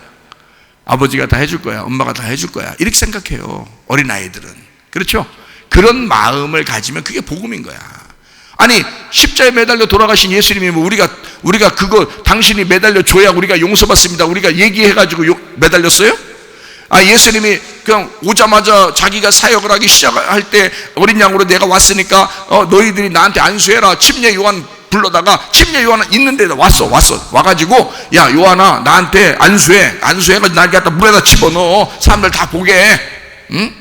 A: 아버지가 다 해줄 거야, 엄마가 다 해줄 거야 이렇게 생각해요. 어린아이들은. 그렇죠? 그런 마음을 가지면 그게 복음인 거야. 아니, 십자에 매달려 돌아가신 예수님이 뭐 우리가 그거 당신이 매달려 줘야 우리가 용서받습니다 우리가 얘기해가지고 매달렸어요? 아, 예수님이 그냥 오자마자 자기가 사역을 하기 시작할 때 어린 양으로 내가 왔으니까 너희들이 나한테 안수해라. 침례 요한 불러다가, 침례 요한은 있는 데다 와가지고, 야 요한아 나한테 안수해가지고 날 갖다 물에다 집어넣어. 사람들 다 보게 해. 응?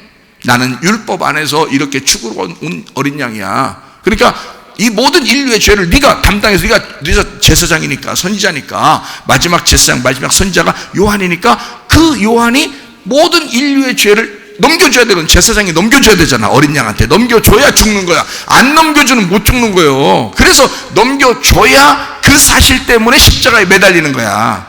A: 나는 율법 안에서 이렇게 죽으러 온 어린 양이야. 그러니까 이 모든 인류의 죄를 네가 담당해서, 네가 제사장이니까, 선지자니까, 마지막 제사장, 마지막 선지자가 요한이니까 그 요한이 모든 인류의 죄를 넘겨줘야 되는, 제사장이 넘겨줘야 되잖아. 어린 양한테 넘겨줘야 죽는 거야. 안 넘겨주면 못 죽는 거예요. 그래서 넘겨줘야 그 사실 때문에 십자가에 매달리는 거야.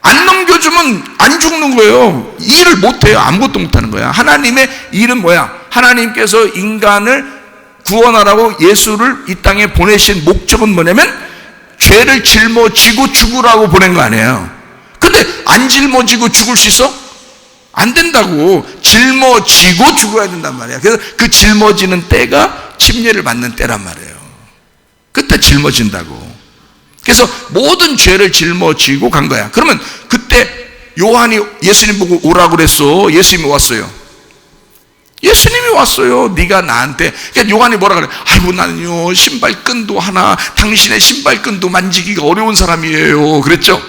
A: 안 넘겨주면 안 죽는 거예요. 일을 못해요. 아무것도 못하는 거야. 하나님의 일은 뭐야? 하나님께서 인간을 구원하라고 예수를 이 땅에 보내신 목적은 뭐냐면 죄를 짊어지고 죽으라고 보낸 거 아니에요. 근데 안 짊어지고 죽을 수 있어? 안 된다고. 짊어지고 죽어야 된단 말이야. 그래서 그 짊어지는 때가 침례를 받는 때란 말이에요. 그때 짊어진다고. 그래서 모든 죄를 짊어지고 간 거야. 그러면 그때 요한이 예수님 보고 오라고 그랬어. 예수님이 왔어요. 예수님이 왔어요. 네가 나한테. 그러니까 요한이 뭐라 그래? 아이고 나는요 신발끈도 하나, 당신의 신발끈도 만지기가 어려운 사람이에요. 그랬죠?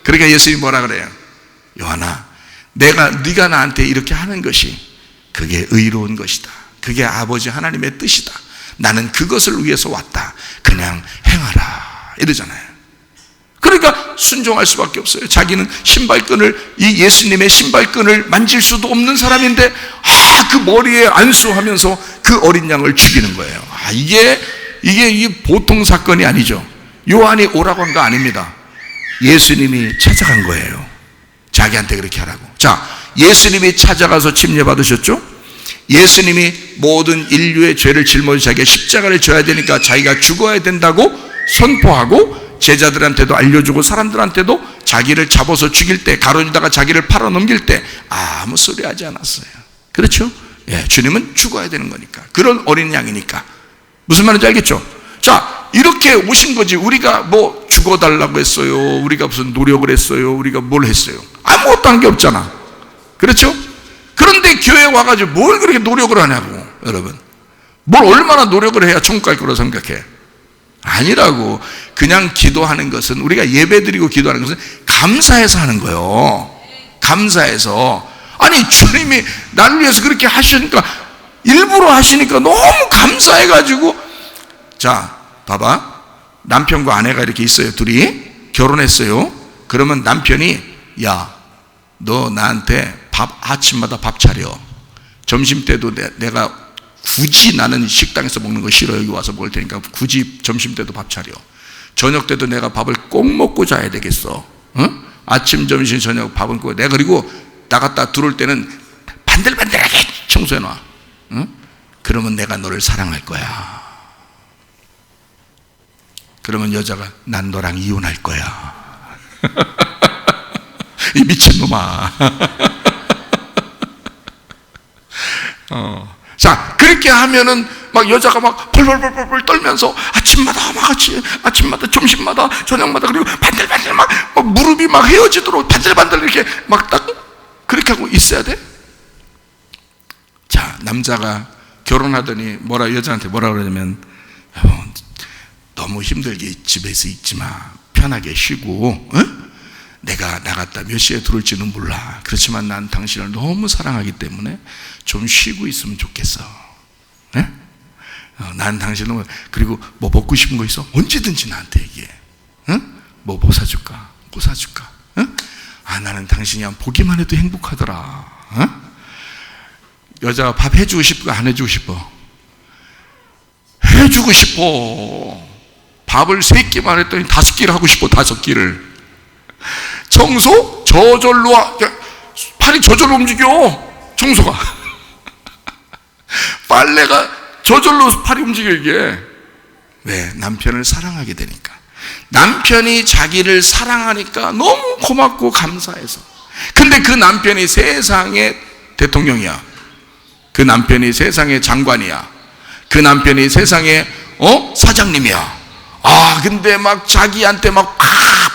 A: 그러니까 예수님이 뭐라 그래요? 요한아, 네가 나한테 이렇게 하는 것이 그게 의로운 것이다. 그게 아버지 하나님의 뜻이다. 나는 그것을 위해서 왔다. 그냥 행하라 이러잖아요. 그러니까 순종할 수밖에 없어요. 자기는 신발끈을, 이 예수님의 신발끈을 만질 수도 없는 사람인데 그 머리에 안수하면서 그 어린 양을 죽이는 거예요. 이게 보통 사건이 아니죠. 요한이 오라고 한 거 아닙니다. 예수님이 찾아간 거예요. 자기한테 그렇게 하라고. 자, 예수님이 찾아가서 침례받으셨죠? 예수님이 모든 인류의 죄를 짊어져 자기가 십자가를 져야 되니까 자기가 죽어야 된다고 선포하고 제자들한테도 알려주고 사람들한테도 자기를 잡아서 죽일 때, 가로지다가 자기를 팔아넘길 때 아무 소리 하지 않았어요. 그렇죠? 예, 주님은 죽어야 되는 거니까. 그런 어린 양이니까. 무슨 말인지 알겠죠? 자, 이렇게 오신 거지. 우리가 뭐 죽어달라고 했어요? 우리가 무슨 노력을 했어요? 우리가 뭘 했어요? 아무것도 한 게 없잖아. 그렇죠? 그런데 교회에 와가지고 뭘 그렇게 노력을 하냐고. 여러분, 뭘 얼마나 노력을 해야 천국 갈 거라고 생각해? 아니라고. 그냥 기도하는 것은, 우리가 예배드리고 기도하는 것은 감사해서 하는 거예요. 감사해서. 아니, 주님이 나를 위해서 그렇게 하시니까, 일부러 하시니까 너무 감사해가지고. 자, 봐봐. 남편과 아내가 이렇게 있어요. 둘이 결혼했어요. 그러면 남편이, 야, 너 나한테 아침마다 밥 차려. 점심 때도 내가 굳이, 나는 식당에서 먹는 거 싫어. 여기 와서 먹을 테니까 굳이 점심 때도 밥 차려. 저녁 때도 내가 밥을 꼭 먹고 자야 되겠어. 응? 아침, 점심, 저녁 밥은 꼭. 내가 그리고 나갔다 들어올 때는 반들반들하게 청소해놔. 응? 그러면 내가 너를 사랑할 거야. 그러면 여자가, 난 너랑 이혼할 거야. 이 미친놈아. 자, 그렇게 하면은 막 여자가 막 벌벌벌벌 떨면서 아침마다 점심마다 저녁마다, 그리고 반들반들 막 무릎이 막 헤어지도록 반들반들 이렇게 막 딱 그렇게 하고 있어야 돼? 자, 남자가 결혼하더니 여자한테 뭐라 그러냐면, 너무 힘들게 집에서 있지 마. 편하게 쉬고, 응? 내가 나갔다 몇 시에 들어올지는 몰라. 그렇지만 난 당신을 너무 사랑하기 때문에 좀 쉬고 있으면 좋겠어. 네? 난 당신을, 그리고 뭐 먹고 싶은 거 있어? 언제든지 나한테 얘기해. 응? 뭐 사줄까? 뭐 사줄까? 응? 나는 당신이 한 보기만 해도 행복하더라. 응? 여자가 밥 해주고 싶어? 안 해주고 싶어? 해주고 싶어. 밥을 3끼만 했더니 5끼를 하고 싶어. 5끼를. 청소? 저절로 팔이 저절로 움직여. 청소가. 빨래가 저절로 팔이 움직여. 이게 왜? 남편을 사랑하게 되니까. 남편이 자기를 사랑하니까 너무 고맙고 감사해서. 근데 그 남편이 세상의 대통령이야. 그 남편이 세상의 장관이야. 그 남편이 세상의 사장님이야. 근데 막 자기한테 막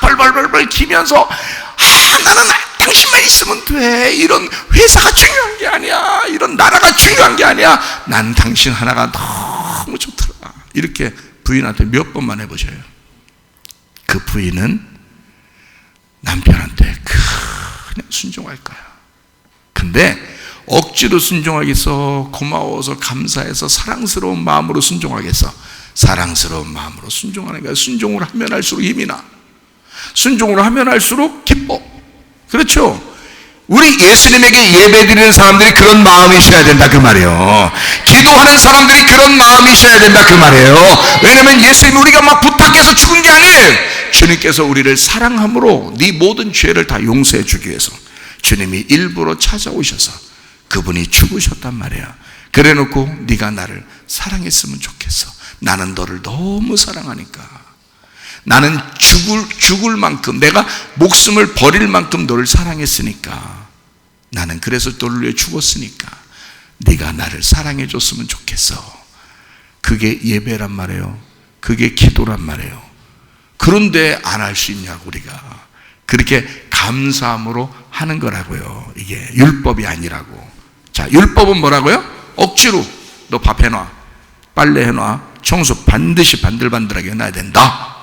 A: 벌벌벌벌 기면서, 나는 당신만 있으면 돼. 이런 회사가 중요한 게 아니야. 이런 나라가 중요한 게 아니야. 난 당신 하나가 너무 좋더라. 이렇게 부인한테 몇 번만 해보셔요. 그 부인은 남편한테 그냥 순종할 거야. 근데 억지로 순종하겠어? 고마워서, 감사해서, 사랑스러운 마음으로 순종하겠어? 사랑스러운 마음으로 순종하는 거야. 순종을 하면 할수록 힘이 나. 순종을 하면 할수록 기뻐. 그렇죠? 우리 예수님에게 예배드리는 사람들이 그런 마음이셔야 된다 그 말이에요. 기도하는 사람들이 그런 마음이셔야 된다 그 말이에요. 왜냐하면 예수님이 우리가 막 부탁해서 죽은 게 아니에요. 주님께서 우리를 사랑함으로 네 모든 죄를 다 용서해 주기 위해서 주님이 일부러 찾아오셔서 그분이 죽으셨단 말이야. 그래 놓고 네가 나를 사랑했으면 좋겠어. 나는 너를 너무 사랑하니까. 나는 죽을 만큼, 내가 목숨을 버릴 만큼 너를 사랑했으니까. 나는 그래서 너를 위해 죽었으니까 네가 나를 사랑해 줬으면 좋겠어. 그게 예배란 말이에요. 그게 기도란 말이에요. 그런데 안 할 수 있냐고. 우리가 그렇게 감사함으로 하는 거라고요. 이게 율법이 아니라고. 자, 율법은 뭐라고요? 억지로 너 밥 해놔, 빨래 해놔, 청소 반드시 반들반들하게 해놔야 된다.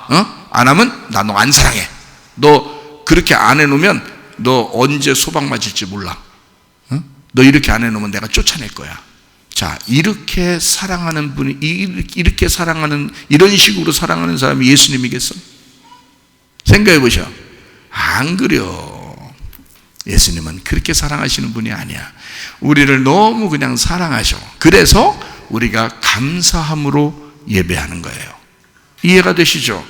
A: 안 하면 나 너 안 사랑해. 너 그렇게 안 해놓으면 너 언제 소방 맞을지 몰라. 너 이렇게 안 해놓으면 내가 쫓아낼 거야. 자, 이렇게 사랑하는 분이, 이렇게 사랑하는, 이런 식으로 사랑하는 사람이 예수님이겠어? 생각해 보셔. 안 그려. 예수님은 그렇게 사랑하시는 분이 아니야. 우리를 너무 그냥 사랑하셔. 그래서 우리가 감사함으로 예배하는 거예요. 이해가 되시죠?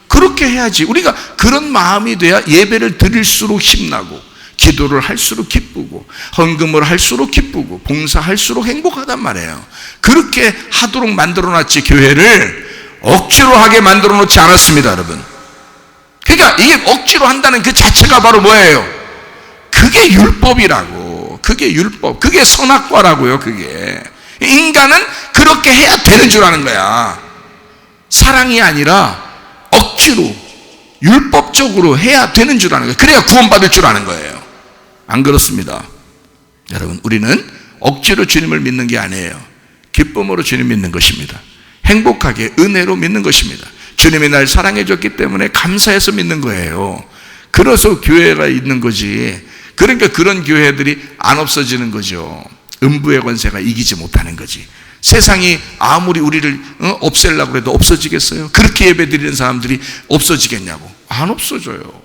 A: 그렇게 해야지. 우리가 그런 마음이 돼야 예배를 드릴수록 힘나고, 기도를 할수록 기쁘고, 헌금을 할수록 기쁘고, 봉사할수록 행복하단 말이에요. 그렇게 하도록 만들어놨지, 교회를 억지로 하게 만들어 놓지 않았습니다, 여러분. 그러니까 이게 억지로 한다는 그 자체가 바로 뭐예요? 그게 율법이라고. 그게 율법. 그게 선악과라고요, 그게. 인간은 그렇게 해야 되는 줄 아는 거야. 사랑이 아니라 억지로 율법적으로 해야 되는 줄 아는 거예요. 그래야 구원받을 줄 아는 거예요. 안 그렇습니다. 여러분, 우리는 억지로 주님을 믿는 게 아니에요. 기쁨으로 주님 믿는 것입니다. 행복하게 은혜로 믿는 것입니다. 주님이 날 사랑해 줬기 때문에 감사해서 믿는 거예요. 그래서 교회가 있는 거지. 그러니까 그런 교회들이 안 없어지는 거죠. 음부의 권세가 이기지 못하는 거지. 세상이 아무리 우리를 없애려고 해도 없어지겠어요? 그렇게 예배드리는 사람들이 없어지겠냐고. 안 없어져요.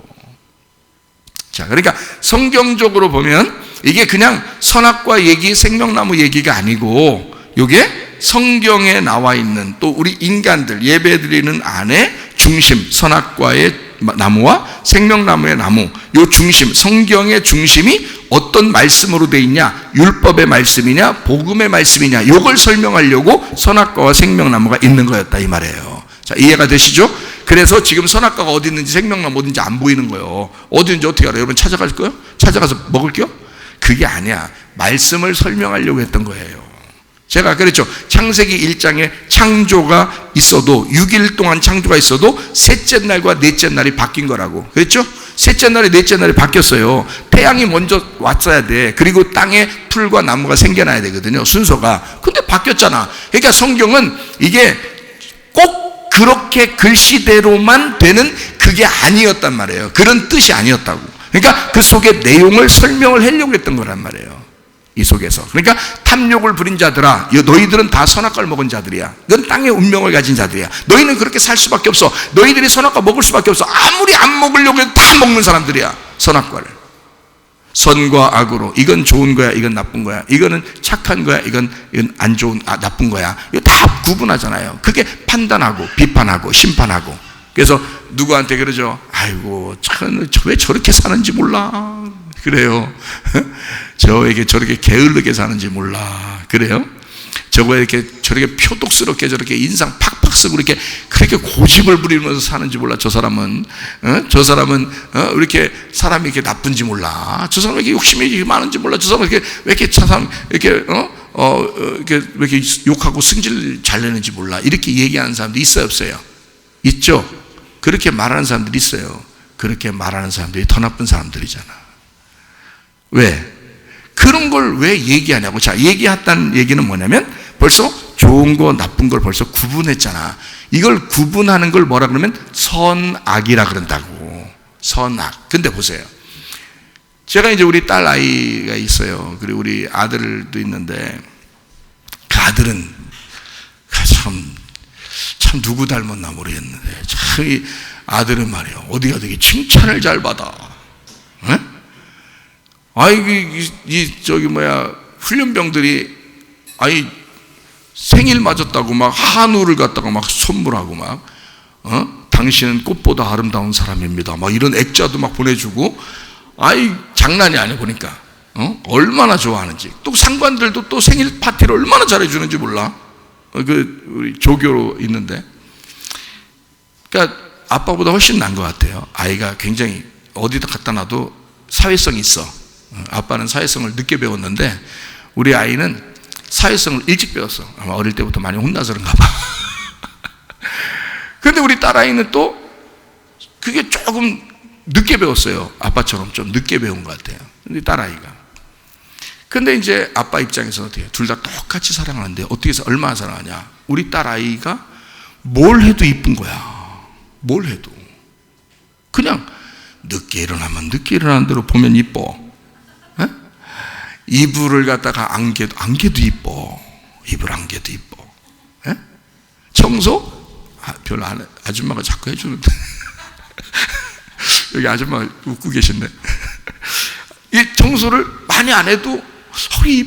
A: 자, 그러니까 성경적으로 보면 이게 그냥 선악과 얘기, 생명나무 얘기가 아니고, 이게 성경에 나와 있는, 또 우리 인간들 예배드리는 안에 중심, 선악과의 나무와 생명나무의 나무, 요 중심, 성경의 중심이 어떤 말씀으로 돼 있냐, 율법의 말씀이냐, 복음의 말씀이냐, 요걸 설명하려고 선악과와 생명나무가 있는 거였다, 이 말이에요. 자, 이해가 되시죠? 그래서 지금 선악과가 어디 있는지 생명나무 어딘지 안 보이는 거예요. 어디 있는지 어떻게 알아요? 여러분 찾아갈 거예요? 찾아가서 먹을게요? 그게 아니야. 말씀을 설명하려고 했던 거예요. 제가 그랬죠. 창세기 1장에 창조가 있어도, 6일 동안 창조가 있어도 셋째 날과 넷째 날이 바뀐 거라고. 그랬죠? 셋째 날에 넷째 날이 바뀌었어요. 태양이 먼저 왔어야 돼. 그리고 땅에 풀과 나무가 생겨나야 되거든요, 순서가. 근데 바뀌었잖아. 그러니까 성경은 이게 꼭 그렇게 글씨대로만 되는 그게 아니었단 말이에요. 그런 뜻이 아니었다고. 그러니까 그 속에 내용을 설명을 하려고 했던 거란 말이에요, 이 속에서. 그러니까 탐욕을 부린 자들아, 너희들은 다 선악과를 먹은 자들이야. 넌 땅의 운명을 가진 자들이야. 너희는 그렇게 살 수밖에 없어. 너희들이 선악과 먹을 수밖에 없어. 아무리 안 먹으려고 해도 다 먹는 사람들이야, 선악과를. 선과 악으로, 이건 좋은 거야, 이건 나쁜 거야, 이거는 착한 거야, 이건 안 좋은, 나쁜 거야, 이거 다 구분하잖아요. 그게 판단하고 비판하고 심판하고. 그래서 누구한테 그러죠? 아이고, 왜 저렇게 사는지 몰라. 그래요. 저에게 저렇게 게을르게 사는지 몰라. 그래요? 저거 이렇게 저렇게 표독스럽게 저렇게 인상 팍팍 쓰고 이렇게 그렇게 고집을 부리면서 사는지 몰라. 저 사람은 이렇게 사람이 이렇게 나쁜지 몰라. 저 사람이 이렇게 욕심이 많은지 몰라. 저 사람은 왜 이렇게 참 이렇게 이렇게 왜 이렇게 욕하고 승질 잘 내는지 몰라. 이렇게 얘기하는 사람도 있어요, 없어요? 있죠. 그렇게 말하는 사람들이 있어요. 그렇게 말하는 사람들이 더 나쁜 사람들이잖아. 왜? 그런 걸 왜 얘기하냐고. 자, 얘기했다는 얘기는 뭐냐면 벌써 좋은 거 나쁜 걸 벌써 구분했잖아. 이걸 구분하는 걸 뭐라 그러면 선악이라 그런다고. 선악. 근데 보세요. 제가 이제 우리 딸 아이가 있어요. 그리고 우리 아들도 있는데, 그 아들은 참 누구 닮았나 모르겠는데, 참 이 아들은 말이에요, 어디가 되게 칭찬을 잘 받아. 에? 훈련병들이, 생일 맞았다고 막 한우를 갖다가 막 선물하고 막, 당신은 꽃보다 아름다운 사람입니다, 막 이런 액자도 막 보내주고, 장난이 아니야, 보니까. 얼마나 좋아하는지. 또 상관들도 또 생일 파티를 얼마나 잘해주는지 몰라. 우리 조교로 있는데. 그러니까 아빠보다 훨씬 나은 것 같아요. 아이가 굉장히 어디다 갖다 놔도 사회성이 있어. 아빠는 사회성을 늦게 배웠는데 우리 아이는 사회성을 일찍 배웠어. 아마 어릴 때부터 많이 혼나서 그런가 봐. 그런데 우리 딸아이는 또 그게 조금 늦게 배웠어요. 아빠처럼 좀 늦게 배운 것 같아요, 우리 딸아이가. 근데 이제 아빠 입장에서는 어떻게 해요? 둘 다 똑같이 사랑하는데 어떻게 해서 얼마나 사랑하냐? 우리 딸아이가 뭘 해도 이쁜 거야. 뭘 해도. 그냥 늦게 일어나면 늦게 일어나는 대로 보면 이뻐. 에? 이불을 갖다가 안개도 이뻐. 이불 안개도 이뻐. 에? 청소? 별로 안 해. 아줌마가 자꾸 해주는데. 여기 아줌마 웃고 계신데. 이 청소를 많이 안 해도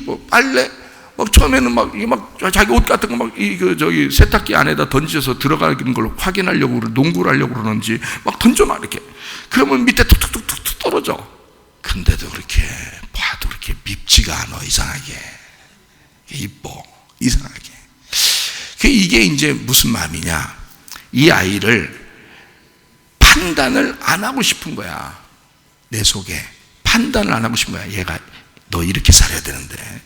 A: 뭐 빨래 막 처음에는 막 이게 막 자기 옷 같은 거 막 저기 세탁기 안에다 던져서 들어가는 걸 확인하려고 농구를 하려고 그러는지 막 던져놔 이렇게. 그러면 밑에 툭툭툭툭 떨어져. 근데도 그렇게 봐도 그렇게 밉지가 않아. 이상하게 이뻐. 이상하게. 이게 이제 무슨 마음이냐? 이 아이를 판단을 안 하고 싶은 거야. 내 속에 판단을 안 하고 싶은 거야. 얘가 너 이렇게 살아야 되는데,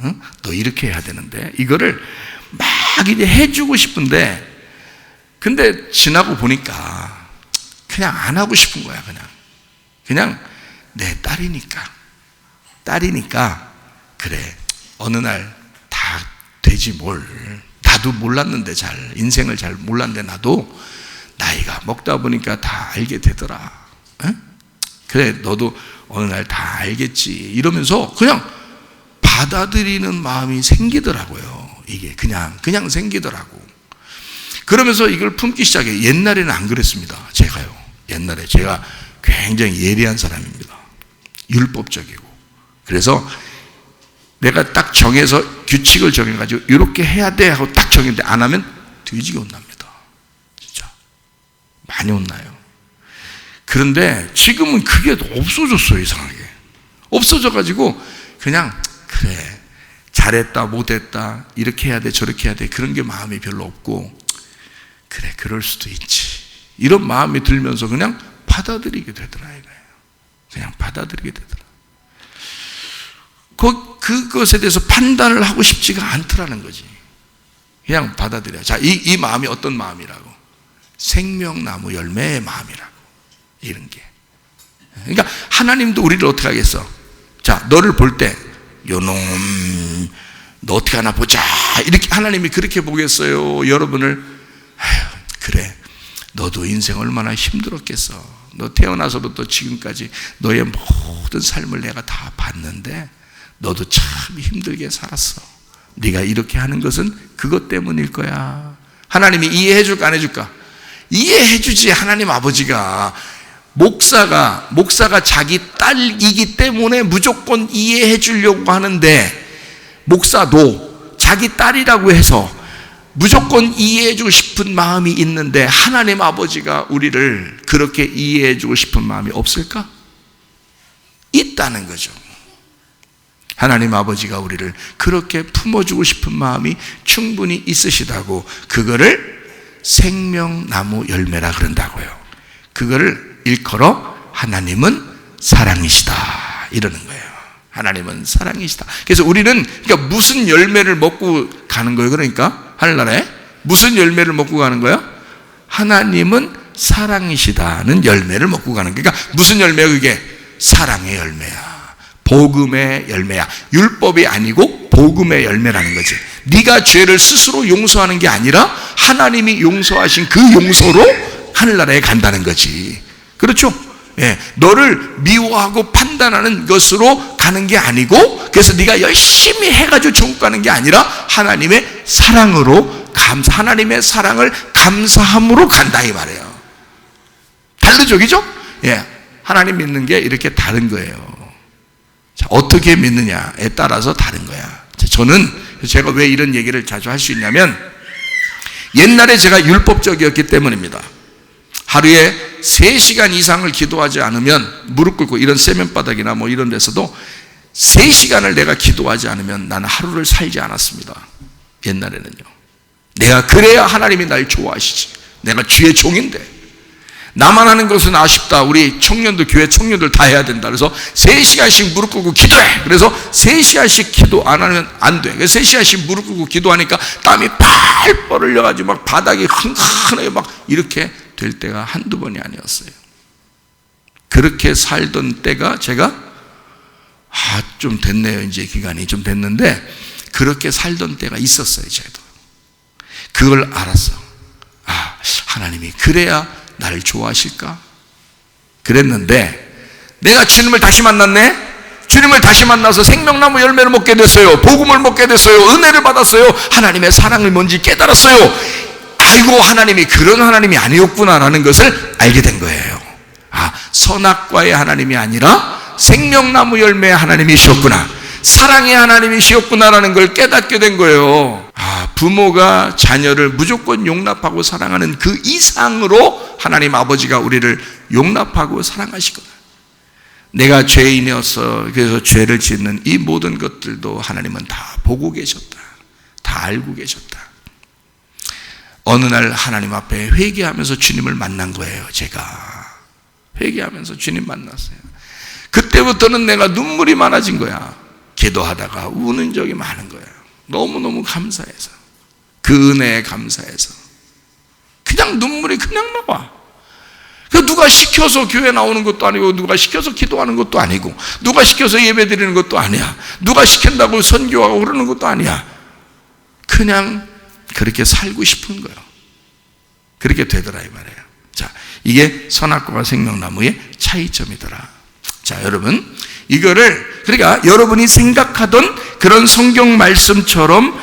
A: 응? 너 이렇게 해야 되는데, 이거를 막 이제 해주고 싶은데, 근데 지나고 보니까 그냥 안 하고 싶은 거야. 그냥 내 딸이니까 그래. 어느 날 다 되지 뭘. 나도 몰랐는데 인생을 잘 몰랐는데 나도 나이가 먹다 보니까 다 알게 되더라. 응? 그래, 너도 어느 날 다 알겠지. 이러면서 그냥 받아들이는 마음이 생기더라고요. 이게 그냥 생기더라고. 그러면서 이걸 품기 시작해. 옛날에는 안 그랬습니다. 제가요. 옛날에 제가 굉장히 예리한 사람입니다. 율법적이고. 그래서 내가 딱 정해서 규칙을 정해가지고 이렇게 해야 돼 하고 딱 정했는데 안 하면 뒤지게 혼납니다. 진짜 많이 혼나요. 그런데 지금은 그게 없어졌어요. 이상하게 없어져가지고 그냥 그래 잘했다 못했다 이렇게 해야 돼 저렇게 해야 돼 그런 게 마음이 별로 없고 그래 그럴 수도 있지 이런 마음이 들면서 그냥 받아들이게 되더라 이거예요. 그냥 받아들이게 되더라. 그것에 대해서 판단을 하고 싶지가 않더라는 거지. 그냥 받아들여. 자, 이 마음이 어떤 마음이라고? 생명나무 열매의 마음이라고. 이런 게. 그러니까 하나님도 우리를 어떻게 하겠어? 자, 너를 볼 때 요놈 너 어떻게 하나 보자. 이렇게 하나님이 그렇게 보겠어요. 여러분을 그래. 너도 인생 얼마나 힘들었겠어. 너 태어나서부터 지금까지 너의 모든 삶을 내가 다 봤는데 너도 참 힘들게 살았어. 네가 이렇게 하는 것은 그것 때문일 거야. 하나님이 이해해 줄까 안 해줄까? 이해해 주지. 하나님 아버지가 목사가 자기 딸이기 때문에 무조건 이해해 주려고 하는데 목사도 자기 딸이라고 해서 무조건 이해해 주고 싶은 마음이 있는데 하나님 아버지가 우리를 그렇게 이해해 주고 싶은 마음이 없을까? 있다는 거죠. 하나님 아버지가 우리를 그렇게 품어주고 싶은 마음이 충분히 있으시다고 그거를 생명나무 열매라 그런다고요. 그거를 일컬어 하나님은 사랑이시다 이러는 거예요. 하나님은 사랑이시다. 그래서 우리는 그러니까 무슨 열매를 먹고 가는 거예요? 그러니까 하늘나라에 무슨 열매를 먹고 가는 거예요? 하나님은 사랑이시다는 열매를 먹고 가는 거예요. 그러니까 무슨 열매야 그게? 사랑의 열매야. 복음의 열매야. 율법이 아니고 복음의 열매라는 거지. 네가 죄를 스스로 용서하는 게 아니라 하나님이 용서하신 그 용서로 하늘나라에 간다는 거지. 그렇죠? 예, 너를 미워하고 판단하는 것으로 가는 게 아니고 그래서 네가 열심히 해가지고 천국 가는 게 아니라 하나님의 사랑으로 하나님의 사랑을 감사함으로 간다 이 말이에요. 다르죠, 그죠? 예, 하나님 믿는 게 이렇게 다른 거예요. 자, 어떻게 믿느냐에 따라서 다른 거야. 제가 왜 이런 얘기를 자주 할 수 있냐면 옛날에 제가 율법적이었기 때문입니다. 하루에 3시간 이상을 기도하지 않으면 무릎 꿇고 이런 세면바닥이나 뭐 이런 데서도 3시간을 내가 기도하지 않으면 나는 하루를 살지 않았습니다. 옛날에는요. 내가 그래야 하나님이 날 좋아하시지. 내가 주의 종인데 나만 하는 것은 아쉽다. 우리 청년들, 교회 청년들 다 해야 된다. 그래서 3시간씩 무릎 꿇고 기도해. 그래서 3시간씩 기도 안 하면 안 돼. 그래서 3시간씩 무릎 꿇고 기도하니까 땀이 팔 뻘흘려가지고 막 바닥이 흥건하게 막 이렇게 될 때가 한두 번이 아니었어요. 그렇게 살던 때가 제가 좀 됐네요. 이제 기간이 좀 됐는데 그렇게 살던 때가 있었어요. 저도 그걸 알았어. 하나님이 그래야 나를 좋아하실까? 그랬는데 내가 주님을 다시 만났네. 주님을 다시 만나서 생명나무 열매를 먹게 됐어요. 복음을 먹게 됐어요. 은혜를 받았어요. 하나님의 사랑을 뭔지 깨달았어요. 아이고 하나님이 그런 하나님이 아니었구나라는 것을 알게 된 거예요. 선악과의 하나님이 아니라 생명나무 열매의 하나님이시었구나, 사랑의 하나님이시었구나라는 걸 깨닫게 된 거예요. 부모가 자녀를 무조건 용납하고 사랑하는 그 이상으로 하나님 아버지가 우리를 용납하고 사랑하시구나. 내가 죄인이어서 그래서 죄를 짓는 이 모든 것들도 하나님은 다 보고 계셨다, 다 알고 계셨다. 어느 날 하나님 앞에 회개하면서 주님을 만난 거예요. 제가 회개하면서 주님 만났어요. 그때부터는 내가 눈물이 많아진 거야. 기도하다가 우는 적이 많은 거예요. 너무너무 감사해서, 그 은혜에 감사해서 그냥 눈물이 그냥 나와. 누가 시켜서 교회 나오는 것도 아니고, 누가 시켜서 기도하는 것도 아니고, 누가 시켜서 예배 드리는 것도 아니야. 누가 시킨다고 선교하고 그러는 것도 아니야. 그냥 그렇게 살고 싶은 거예요. 그렇게 되더라 이 말이에요. 자, 이게 선악과와 생명나무의 차이점이더라. 자, 여러분, 이거를 그러니까 여러분이 생각하던 그런 성경 말씀처럼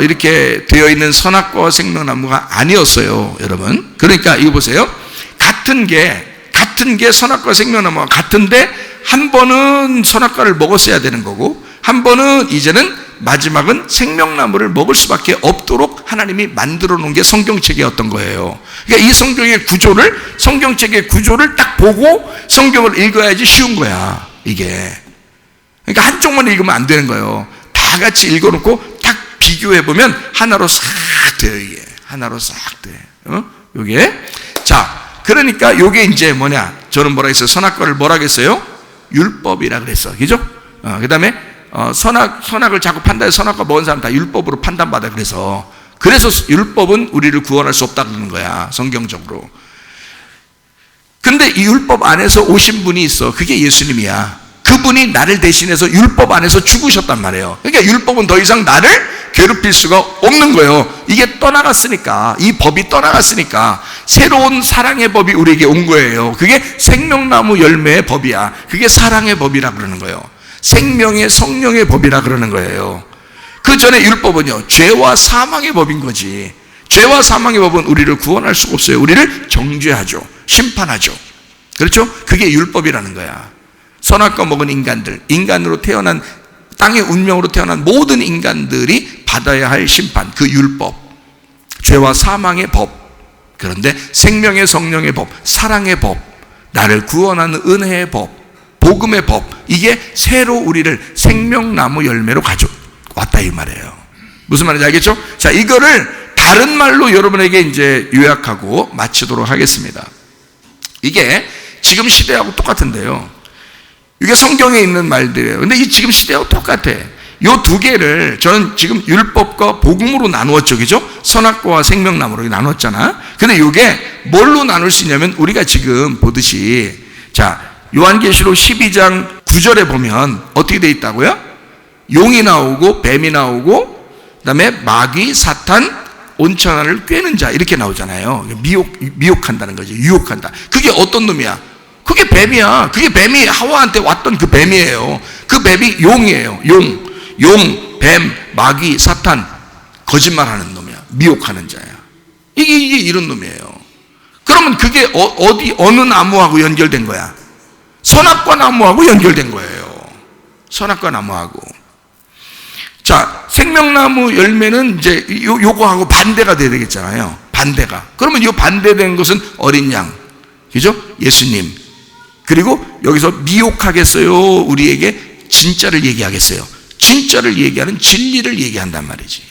A: 이렇게 되어 있는 선악과와 생명나무가 아니었어요, 여러분. 그러니까 이거 보세요. 같은 게 선악과 생명나무가 같은데, 한 번은 선악과를 먹었어야 되는 거고, 한 번은 이제는 마지막은 생명나무를 먹을 수밖에 없도록 하나님이 만들어 놓은 게 성경책이었던 거예요. 그러니까 이 성경책의 구조를 딱 보고 성경을 읽어야지 쉬운 거야, 이게. 그러니까 한쪽만 읽으면 안 되는 거예요. 다 같이 읽어놓고 딱 비교해보면 하나로 싹 돼요, 이게. 하나로 싹 돼. 요게. 자, 그러니까 요게 이제 뭐냐, 저는 뭐라 했어요? 선악과를 뭐라 했어요? 율법이라 그랬어, 그죠? 그 다음에 선악을 자꾸 판단해서 선악과 먹은 사람 다 율법으로 판단받아. 그래서 율법은 우리를 구원할 수 없다 그러는 거야, 성경적으로. 근데 이 율법 안에서 오신 분이 있어. 그게 예수님이야. 그분이 나를 대신해서 율법 안에서 죽으셨단 말이에요. 그러니까 율법은 더 이상 나를 괴롭힐 수가 없는 거예요. 이게 떠나갔으니까, 이 법이 떠나갔으니까 새로운 사랑의 법이 우리에게 온 거예요. 그게 생명나무 열매의 법이야. 그게 사랑의 법이라 그러는 거예요. 생명의 성령의 법이라 그러는 거예요. 그 전에 율법은요, 죄와 사망의 법인 거지. 죄와 사망의 법은 우리를 구원할 수가 없어요. 우리를 정죄하죠, 심판하죠. 그렇죠? 그게 율법이라는 거야. 선악과 먹은 인간으로 태어난, 땅의 운명으로 태어난 모든 인간들이 받아야 할 심판, 그 율법, 죄와 사망의 법. 그런데 생명의 성령의 법, 사랑의 법, 나를 구원하는 은혜의 법, 복음의 법, 이게 새로 우리를 생명나무 열매로 가져왔다 이 말이에요. 무슨 말인지 알겠죠? 자, 이거를 다른 말로 여러분에게 이제 요약하고 마치도록 하겠습니다. 이게 지금 시대하고 똑같은데요, 이게 성경에 있는 말들이에요. 근데 이 지금 시대하고 똑같아. 요 두 개를 저는 지금 율법과 복음으로 나누었죠, 그죠? 선악과와 생명나무로 나눴잖아. 근데 이게 뭘로 나눌 수 있냐면, 우리가 지금 보듯이, 자, 요한계시록 12장 9절에 보면 어떻게 돼 있다고요? 용이 나오고 뱀이 나오고, 그 다음에 마귀, 사탄, 온천하를 꿰는 자, 이렇게 나오잖아요. 미혹한다는 거지, 유혹한다. 그게 어떤 놈이야? 그게 뱀이야. 그게 뱀이 하와한테 왔던 그 뱀이에요. 그 뱀이 용이에요. 용, 뱀, 마귀, 사탄, 거짓말하는 놈이야. 미혹하는 자야. 이게 이런 놈이에요. 그러면 그게 어느 나무하고 연결된 거야? 선악과 나무하고 연결된 거예요. 선악과 나무하고. 자, 생명나무 열매는 이제 요거하고 반대가 돼야 되겠잖아요. 반대가. 그러면 요 반대된 것은 어린 양, 그죠? 예수님. 그리고 여기서 미혹하겠어요? 우리에게 진짜를 얘기하겠어요? 진짜를 얘기하는 진리를 얘기한단 말이지.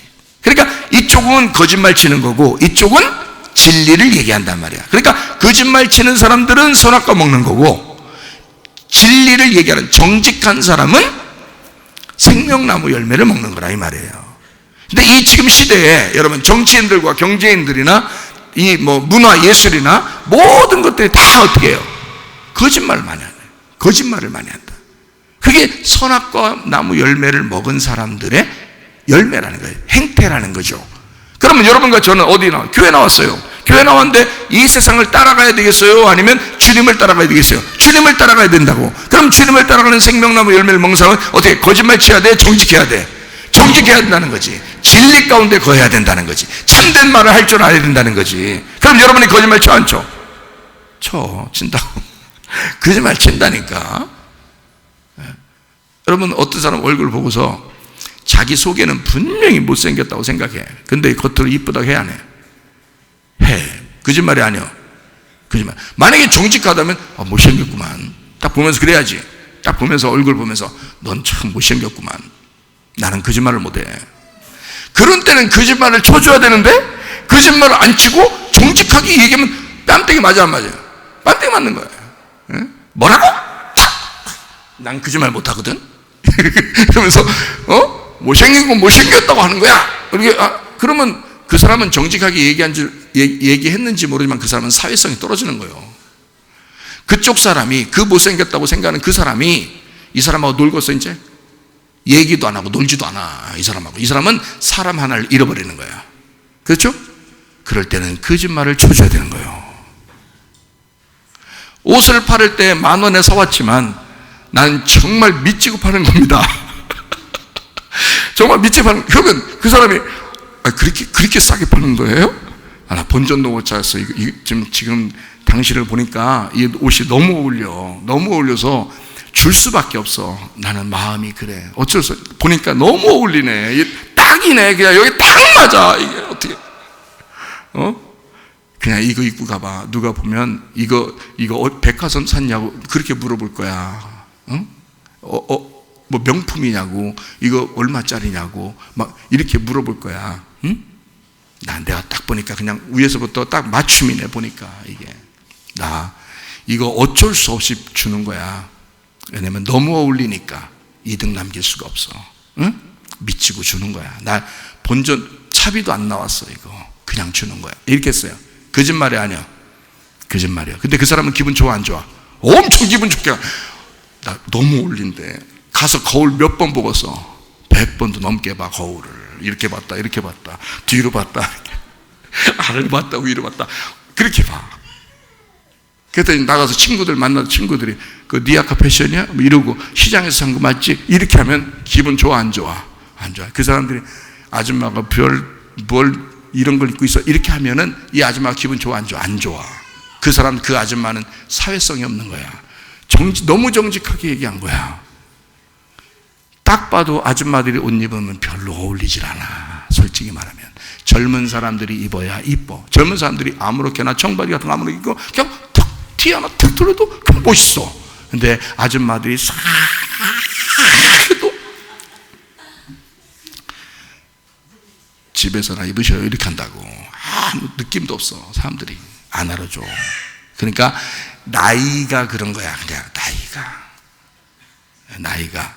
A: 그러니까 이쪽은 거짓말 치는 거고, 이쪽은 진리를 얘기한단 말이야. 그러니까 거짓말 치는 사람들은 선악과 먹는 거고, 진리를 얘기하는 정직한 사람은 생명나무 열매를 먹는 거라 이 말이에요. 근데 이 지금 시대에 여러분, 정치인들과 경제인들이나 이 문화 예술이나 모든 것들이 다 어떻게 해요? 거짓말을 많이 한다. 거짓말을 많이 한다. 그게 선악과 나무 열매를 먹은 사람들의 열매라는 거예요. 행태라는 거죠. 그러면 여러분과 저는 어디 교회 나왔어요. 교회 나왔는데 이 세상을 따라가야 되겠어요? 아니면 주님을 따라가야 되겠어요? 주님을 따라가야 된다고. 그럼 주님을 따라가는 생명나무 열매를 먹는 사람은 어떻게 거짓말 쳐야 돼? 정직해야 돼? 정직해야 된다는 거지. 진리 가운데 거해야 된다는 거지. 참된 말을 할 줄 알아야 된다는 거지. 그럼 여러분이 거짓말 쳐 안 쳐? 쳐. 친다고. 거짓말 친다니까. 여러분, 어떤 사람 얼굴 보고서 자기 속에는 분명히 못생겼다고 생각해. 근데 겉으로 이쁘다고 해, 안 해? 해. 거짓말이 아니야. 거짓말. 만약에 정직하다면 못생겼구만. 딱 보면서 그래야지. 딱 보면서, 얼굴 보면서 넌 참 못생겼구만. 나는 거짓말을 못해. 그런 때는 거짓말을 쳐줘야 되는데 거짓말을 안 치고 정직하게 얘기하면 뺨때기 맞아, 안 맞아요? 뺨때기 맞는 거야. 응? 뭐라고? 난 거짓말 못하거든. 그러면서 못생긴 건 못생겼다고 하는 거야. 그러면 그 사람은 정직하게 얘기했는지 모르지만 그 사람은 사회성이 떨어지는 거예요. 그쪽 사람이, 그 못생겼다고 생각하는 그 사람이 이 사람하고 놀고서 이제 얘기도 안 하고 놀지도 않아. 이 사람하고. 이 사람은 사람 하나를 잃어버리는 거야. 그렇죠? 그럴 때는 거짓말을 쳐줘야 되는 거예요. 옷을 팔을 때 10,000원에 사왔지만 난 정말 미치고 파는 겁니다. 정말 미치고 파는. 그러면 그 사람이 그렇게 싸게 파는 거예요? 나 본전도 못 찾았어. 지금 당신을 보니까 이 옷이 너무 어울려서 줄 수밖에 없어. 나는 마음이 그래. 어쩔 수 없어. 보니까 너무 어울리네. 딱이네. 그냥 여기 딱 맞아. 이게 어떻게? 그냥 이거 입고 가봐. 누가 보면 이거 백화점 샀냐고 그렇게 물어볼 거야. 뭐 명품이냐고, 이거 얼마짜리냐고 막 이렇게 물어볼 거야. 응? 내가 딱 보니까 그냥 위에서부터 딱 맞춤이네. 보니까 이게 나 이거 어쩔 수 없이 주는 거야. 왜냐면 너무 어울리니까 이득 남길 수가 없어. 응? 미치고 주는 거야. 나 본전 차비도 안 나왔어. 이거 그냥 주는 거야. 이렇게 했어요. 거짓말이 아니야. 거짓말이야. 근데 그 사람은 기분 좋아, 안 좋아? 엄청 기분 좋게. 나 너무 어울린대. 가서 거울 몇 번 보고서 100번도 넘게 봐. 거울을 이렇게 봤다, 이렇게 봤다, 뒤로 봤다, 이렇게. 아래로 봤다, 위로 봤다, 그렇게 봐. 그랬더니 나가서 친구들 만나서 친구들이 네 아까 패션이야? 뭐 이러고 시장에서 산 거 맞지? 이렇게 하면 기분 좋아, 안 좋아? 안 좋아. 그 사람들이 아줌마가 뭘 이런 걸 입고 있어, 이렇게 하면은 이 아줌마가 기분 좋아, 안 좋아? 안 좋아. 그 사람, 그 아줌마는 사회성이 없는 거야. 너무 정직하게 얘기한 거야. 딱 봐도 아줌마들이 옷 입으면 별로 어울리질 않아. 솔직히 말하면 젊은 사람들이 입어야 이뻐. 젊은 사람들이 아무렇게나 청바지 같은 거 아무렇게 입고 그냥 탁 티 하나 탁 들어도 그냥 멋있어. 근데 아줌마들이 싹 해도 집에서나 입으셔요 이렇게 한다고 아무 느낌도 없어. 사람들이 안 알아줘. 그러니까 나이가 그런 거야. 그냥 나이가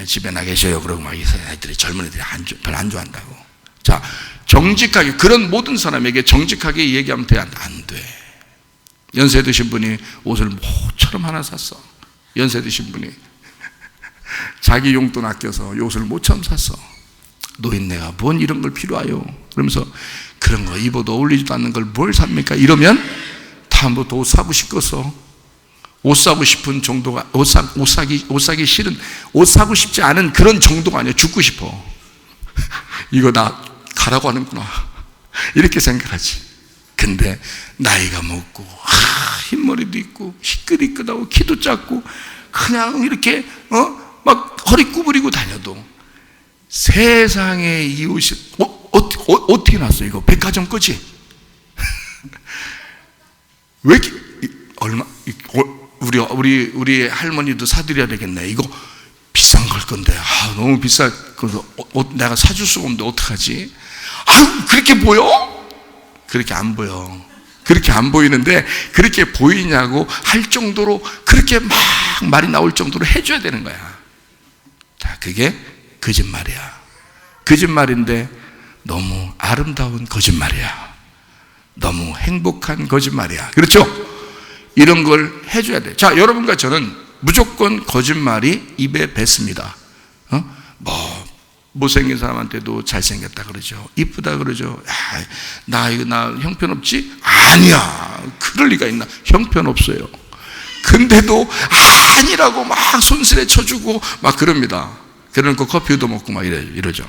A: 집에 나 계셔요 그러고 막 애들이, 젊은 애들이 별로 안 좋아한다고. 자, 정직하게, 그런 모든 사람에게 정직하게 얘기하면 돼, 안 돼? 연세 드신 분이 옷을 모처럼 하나 샀어. 연세 드신 분이 자기 용돈 아껴서 옷을 모처럼 샀어. 노인네가 뭔 이런 걸 필요하요? 그러면서 그런 거 입어도 어울리지도 않는 걸 뭘 삽니까? 이러면 다음부터 옷 사고 싶겠어. 옷 사고 싶은 정도가, 옷 사기 싫은, 옷 사고 싶지 않은 그런 정도가 아니야. 죽고 싶어. 이거 나 가라고 하는구나. 이렇게 생각하지. 근데 나이가 먹고, 흰머리도 있고, 희끗희끗하고, 키도 작고, 그냥 이렇게, 막 허리 구부리고 다녀도 세상에 이 옷이, 어떻게 났어, 이거? 백화점 거지? 왜 이렇게, 우리 할머니도 사드려야 되겠네. 이거 비싼 걸 건데, 너무 비싸. 그래서 내가 사줄 수가 없는데 어떡하지? 그렇게 보여? 그렇게 안 보여. 그렇게 안 보이는데 그렇게 보이냐고 할 정도로, 그렇게 막 말이 나올 정도로 해줘야 되는 거야. 자, 그게 거짓말이야. 거짓말인데 너무 아름다운 거짓말이야. 너무 행복한 거짓말이야. 그렇죠? 이런 걸 해줘야 돼. 자, 여러분과 저는 무조건 거짓말이 입에 뱉습니다. 못생긴 사람한테도 잘생겼다 그러죠. 이쁘다 그러죠. 나 형편없지? 아니야. 그럴 리가 있나? 형편없어요. 근데도 아니라고 막 손실에 쳐주고 막 그럽니다. 그러니까 커피 얻어먹고 막 이러죠.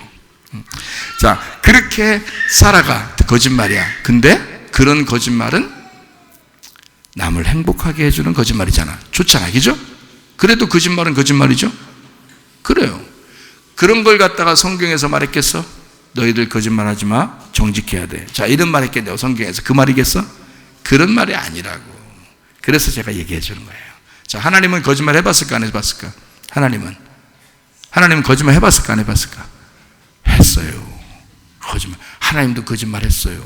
A: 자, 그렇게 살아가. 거짓말이야. 근데 그런 거짓말은 남을 행복하게 해주는 거짓말이잖아. 좋잖아, 그죠? 그래도 거짓말은 거짓말이죠? 그래요. 그런 걸 갖다가 성경에서 말했겠어? 너희들 거짓말하지 마, 정직해야 돼. 자, 이런 말 했겠네요, 성경에서. 그 말이겠어? 그런 말이 아니라고. 그래서 제가 얘기해 주는 거예요. 자, 하나님은 거짓말 해봤을까, 안 해봤을까? 하나님은 거짓말 해봤을까, 안 해봤을까? 했어요. 거짓말. 하나님도 거짓말 했어요.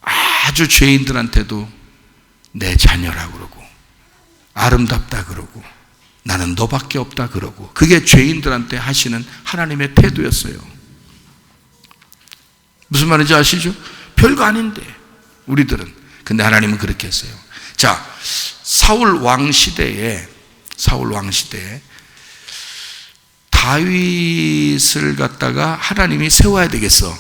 A: 아주 죄인들한테도 내 자녀라 그러고, 아름답다 그러고, 나는 너밖에 없다 그러고, 그게 죄인들한테 하시는 하나님의 태도였어요. 무슨 말인지 아시죠? 별거 아닌데 우리들은. 근데 하나님은 그렇게 했어요. 자, 사울 왕 시대에 다윗을 갖다가 하나님이 세워야 되겠어.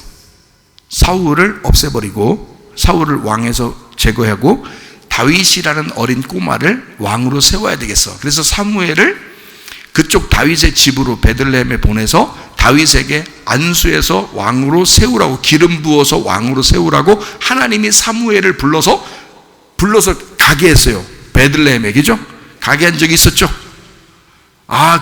A: 사울을 없애버리고 사울을 왕에서 제거하고 다윗이라는 어린 꼬마를 왕으로 세워야 되겠어. 그래서 사무엘을 그쪽 다윗의 집으로 베들레헴에 보내서 다윗에게 안수해서 왕으로 세우라고, 기름 부어서 왕으로 세우라고 하나님이 사무엘을 불러서 가게 했어요. 베들레헴에, 그죠? 가게 한 적이 있었죠.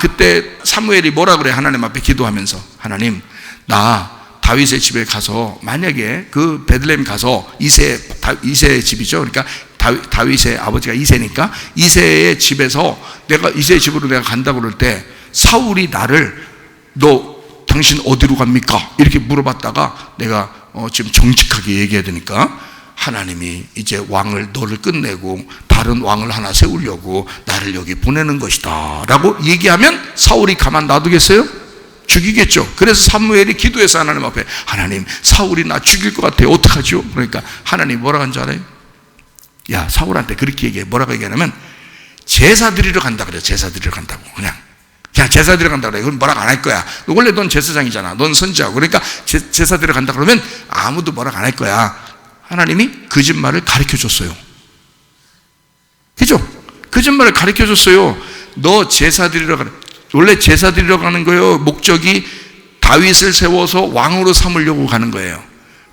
A: 그때 사무엘이 뭐라 그래? 하나님 앞에 기도하면서, 하나님, 나 다윗의 집에 가서, 만약에 그 베들레헴 가서 이새의 집이죠. 그러니까 다윗의 아버지가 이새니까 이새의 집에서 이새의 집으로 내가 간다고 그럴 때 사울이 나를 당신 어디로 갑니까? 이렇게 물어봤다가 내가 지금 정직하게 얘기해야 되니까 하나님이 이제 너를 끝내고 다른 왕을 하나 세우려고 나를 여기 보내는 것이다 라고 얘기하면 사울이 가만 놔두겠어요? 죽이겠죠. 그래서 사무엘이 기도해서 하나님 앞에, 하나님, 사울이 나 죽일 것 같아요. 어떡하죠? 그러니까 하나님 뭐라고 한 줄 알아요? 야, 사울한테 그렇게 얘기해. 뭐라고 얘기하냐면 제사 드리러 간다 그래요. 제사 드리러 간다고. 그냥 제사 드리러 간다 그래. 그럼 뭐라고 안 할 거야. 원래 넌 제사장이잖아. 넌 선지자고. 그러니까 제사 드리러 간다 그러면 아무도 뭐라고 안 할 거야. 하나님이 거짓말을 가르쳐 줬어요. 그죠? 거짓말을 가르쳐 줬어요. 너 제사 드리러 가라. 원래 제사 드리러 가는 거예요. 목적이 다윗을 세워서 왕으로 삼으려고 가는 거예요.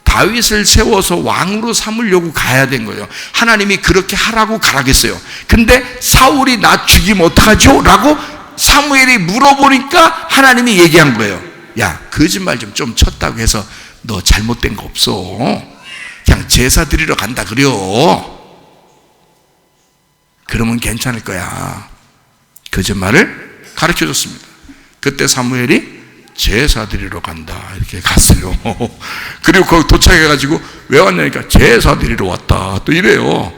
A: 다윗을 세워서 왕으로 삼으려고 가야 된 거예요. 하나님이 그렇게 하라고 가라겠어요. 근데 사울이 나 죽이면 어떡하죠? 라고 사무엘이 물어보니까 하나님이 얘기한 거예요. 야, 거짓말 좀 쳤다고 해서 너 잘못된 거 없어. 그냥 제사 드리러 간다 그래요. 그러면 괜찮을 거야. 거짓말을 가르쳐 줬습니다. 그때 사무엘이 제사 드리러 간다 이렇게 갔어요. 그리고 거기 도착해가지고 왜 왔냐니까 제사 드리러 왔다 또 이래요.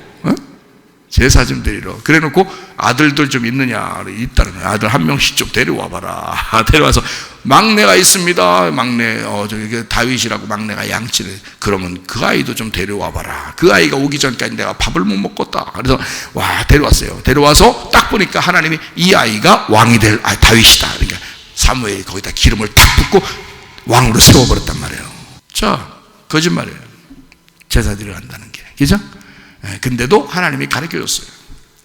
A: 제사 좀 드리러. 그래 놓고 아들들 좀 있느냐? 있다는 거예요. 아들 한 명씩 좀 데려와 봐라. 데려와서 막내가 있습니다. 막내, 저기 다윗이라고 막내가 양치를. 그러면 그 아이도 좀 데려와 봐라. 그 아이가 오기 전까지 내가 밥을 못 먹겠다. 그래서 데려왔어요. 데려와서 딱 보니까 하나님이 이 아이가 왕이 될 다윗이다. 그러니까 사무엘이 거기다 기름을 탁 붓고 왕으로 세워버렸단 말이에요. 자, 거짓말이에요. 제사 드리러 간다는 게. 그죠? 근데도 하나님이 가르쳐 줬어요.